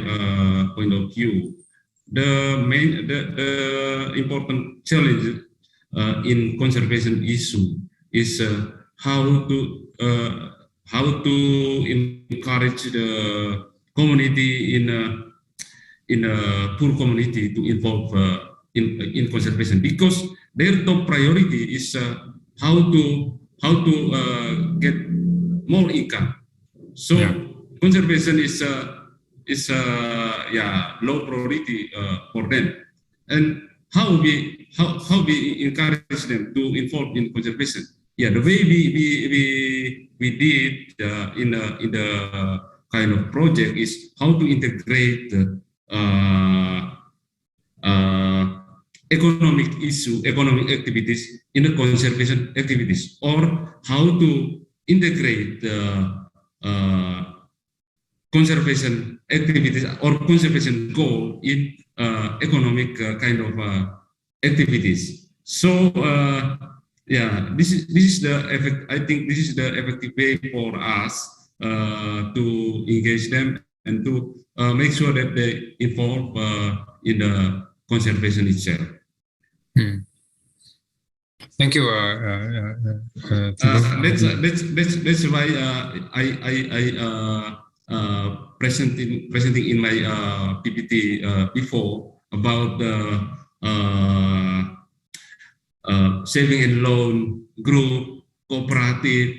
point of view, the important challenge in conservation issue is how to encourage the community in a poor community to involve in conservation, because their top priority is how to get more income. So Yeah. conservation is low priority for them, and how we encourage them to involve in conservation. Yeah, the way we did in the kind of project is how to integrate uh, uh, economic activities in the conservation activities, or how to integrate conservation activities or conservation goal in economic kind of activities. So this is the effect. I think this is the effective way for us to engage them and to make sure that they involve in the conservation itself. Thank you. That's why I presenting in my PPT before about saving and loan group, cooperative,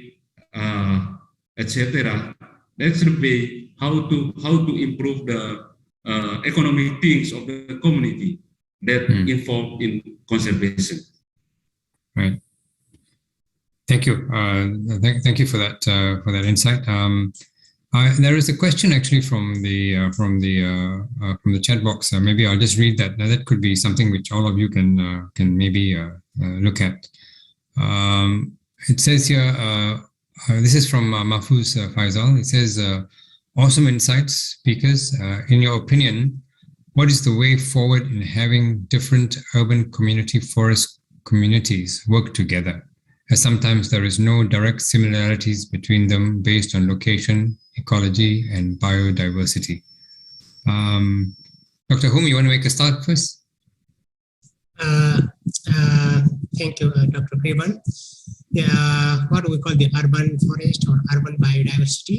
etc. That's the way how to improve the economic things of the community that involved in conservation. Right. Thank you. Thank you for that insight. There is a question actually from the chat box. Maybe I'll just read that. Now, that could be something which all of you can maybe look at. It says here. This is from Mahfouz Faisal. It says, "Awesome insights, speakers. In your opinion, what is the way forward in having different urban community forest communities work together, as sometimes there is no direct similarities between them based on location, ecology, and biodiversity?" Dr. Hum, you want to make a start first? Thank you, Dr. Priman. What we call the urban forest or urban biodiversity.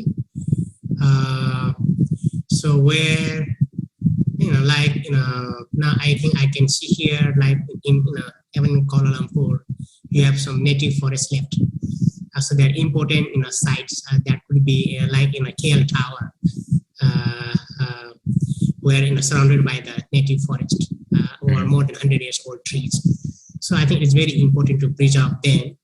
So where, now I think I can see here, like even in Kuala Lumpur, you have some native forest left. So they're important sites that could be like in a KL Tower, where surrounded by the native forest or more than 100 years old trees. So I think it's very important to preserve them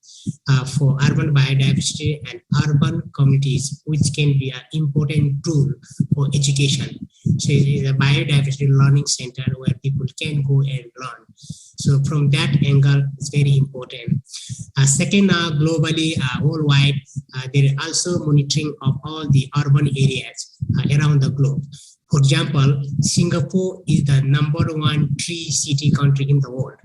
for urban biodiversity and urban communities, which can be an important tool for education. So it is a biodiversity learning center where people can go and learn. So from that angle, it's very important. Second, globally, worldwide, there is also monitoring of all the urban areas around the globe. For example, Singapore is the #1 tree city country in the world.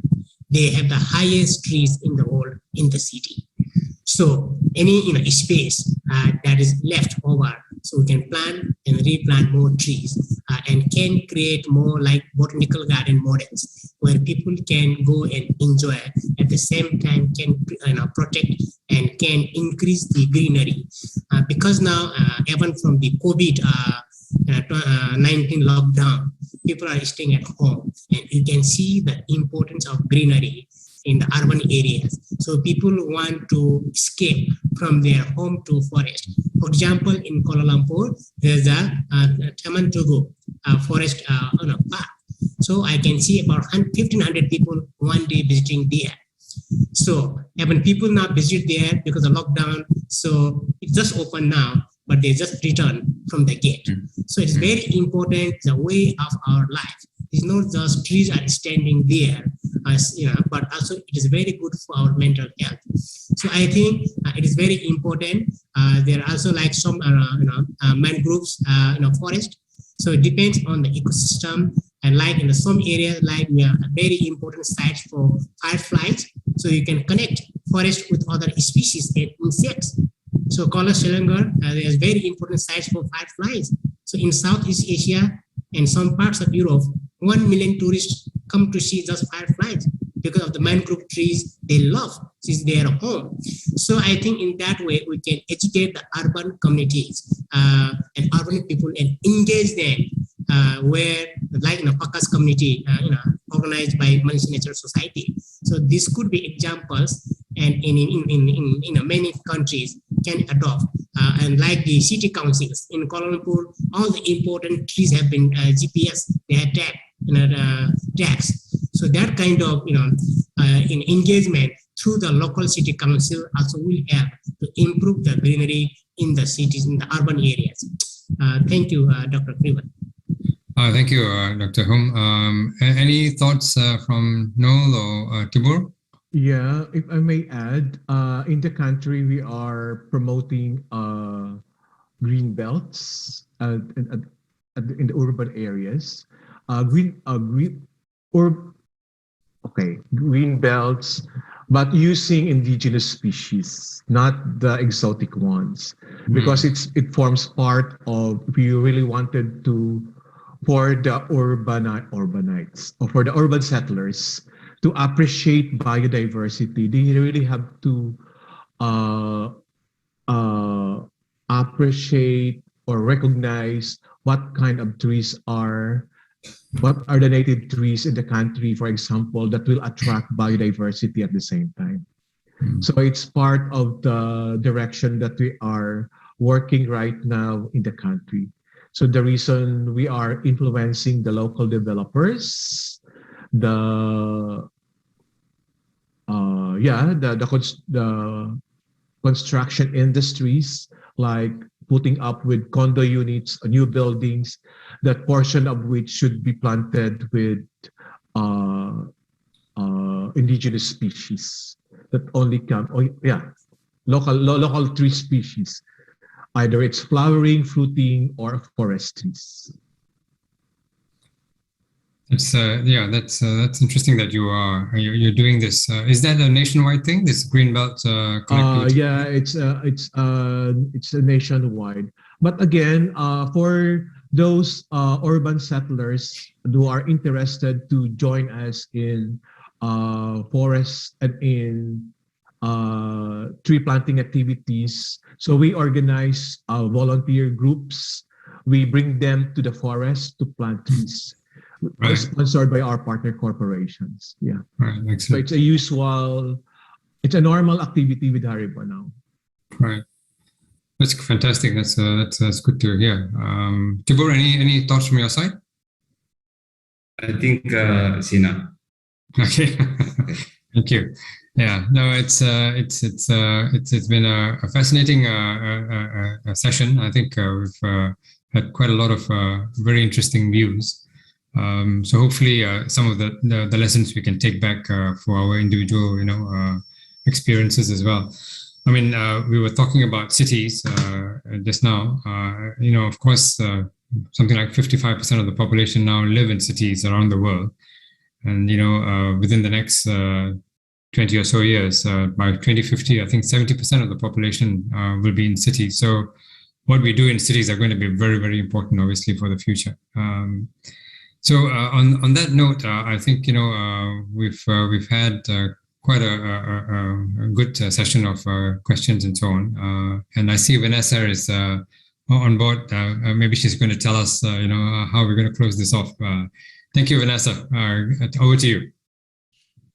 They have the highest trees in the world in the city. So any space that is left over, so we can plant and replant more trees and can create more like botanical garden models where people can go and enjoy, at the same time can protect and can increase the greenery. Because now, even from the COVID-19 lockdown, people are staying at home, and you can see the importance of greenery in the urban areas. So people want to escape from their home to forest. For example, in Kuala Lumpur, there's a Taman Tugu forest park. So I can see about 1,500 people one day visiting there. So when people now visit there because of lockdown, so it's just open now, but they just return from the gate. So it's very important, the way of our life. It's not just trees are standing there, but also it is very good for our mental health. So I think it is very important. There are also like some mangroves, forest. So it depends on the ecosystem. And like in some areas, like we are a very important site for fireflies. So you can connect forest with other species and insects. So Kuala Selangor, there's very important sites for fireflies. So in Southeast Asia and some parts of Europe, 1 million tourists come to see those fireflies because of the mangrove trees they love since they are home. So I think in that way we can educate the urban communities and urban people and engage them where like in a Pakas community, organized by Malaysian Nature Society. So this could be examples, and in many countries can adopt. And like the city councils in Kuala Lumpur, all the important trees have been GPS, they are tags. So that kind of in engagement through the local city council also will help to improve the greenery in the cities, in the urban areas. Thank you, Dr. Krivan. Thank you, Dr. Hum. Any thoughts from Noel or Tibur? Yeah, if I may add, in the country we are promoting green belts in the urban areas. Green belts, but using indigenous species, not the exotic ones, because it forms part of. If you really wanted to, for the urbanites or for the urban settlers to appreciate biodiversity, they really have to appreciate or recognize what kind of trees are. What are the native trees in the country, for example, that will attract biodiversity at the same time? So it's part of the direction that we are working right now in the country. So the reason we are influencing the local developers, the construction industries, like putting up with condo units, new buildings, that portion of which should be planted with indigenous species that only come, local tree species. Either it's flowering, fruiting, or forest trees. It's that's interesting that you're doing this. Is that a nationwide thing? This greenbelt connectivity? Yeah, it's a nationwide. But again, for those urban settlers who are interested to join us in forest and in tree planting activities, so we organize volunteer groups. We bring them to the forest to plant trees. Right. Sponsored by our partner corporations. Yeah. Right. Excellent. So it's a normal activity with Haribo now. Right. That's fantastic. That's good to hear. Tibur, any thoughts from your side? I think Sina. Okay. Thank you. Yeah. No, it's been a fascinating session. I think we've had quite a lot of very interesting views. So hopefully some of the lessons we can take back for our individual experiences as well. I mean, we were talking about cities just now. Of course, something like 55% of the population now live in cities around the world, and within the next 20 or so years, by 2050, I think 70% of the population will be in cities. So what we do in cities are going to be very, very important, obviously, for the future. So on that note, I think we've had quite a good session of questions and so on. And I see Vanessa is on board. Maybe she's going to tell us, how we're going to close this off. Thank you, Vanessa. Over to you.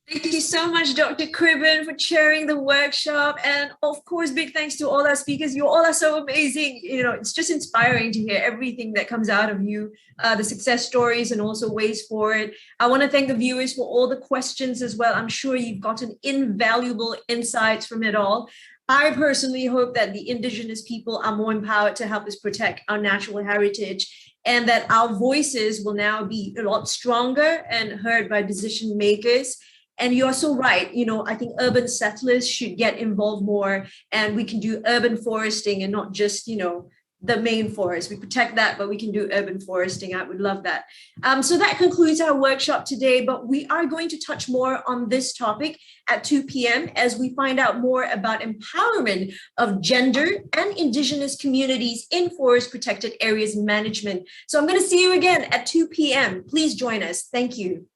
Thank you so much, Dr. Krivan, for chairing the workshop. And of course, big thanks to all our speakers. You all are so amazing. It's just inspiring to hear everything that comes out of you, the success stories and also ways forward. I want to thank the viewers for all the questions as well. I'm sure you've gotten invaluable insights from it all. I personally hope that the indigenous people are more empowered to help us protect our natural heritage, and that our voices will now be a lot stronger and heard by decision makers. And you're so right. I think urban settlers should get involved more, and we can do urban foresting and not just, the main forest. We protect that, but we can do urban foresting. I would love that. So that concludes our workshop today, but we are going to touch more on this topic at 2 p.m. as we find out more about empowerment of gender and indigenous communities in forest protected areas management. So I'm going to see you again at 2 p.m. Please join us. Thank you.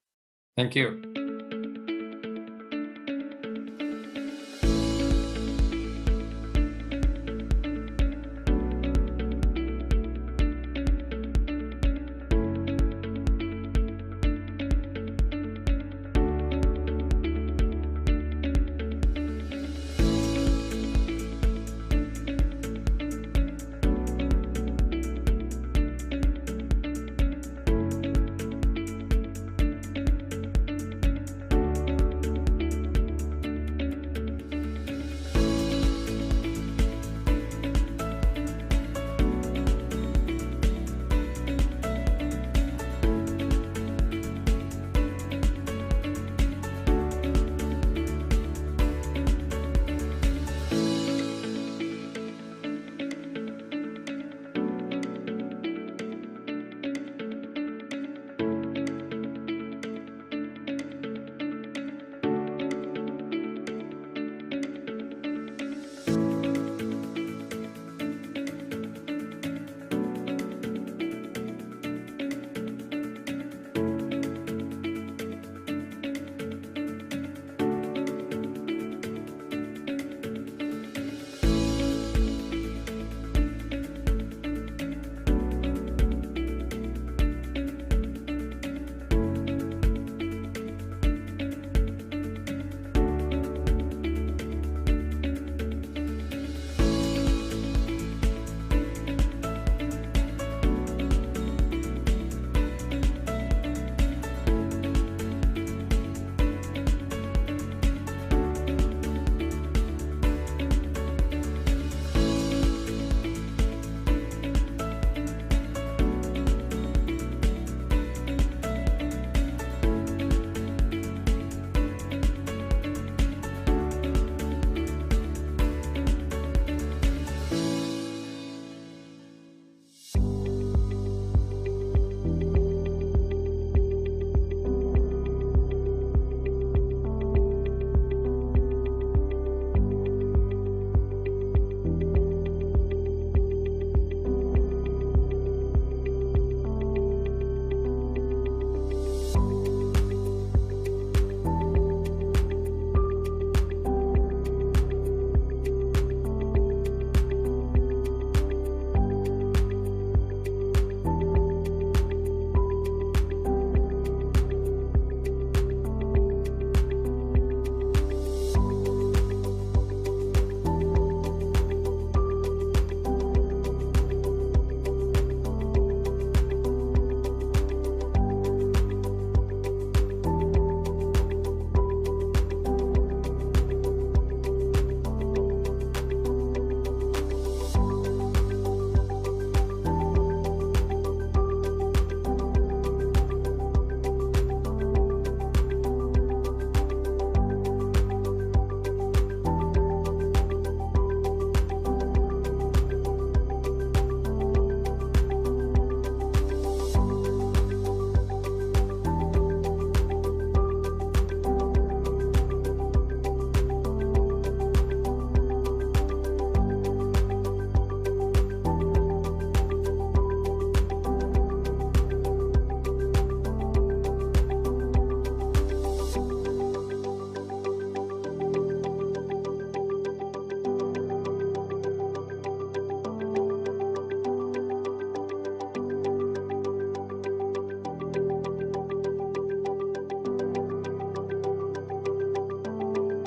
Thank you.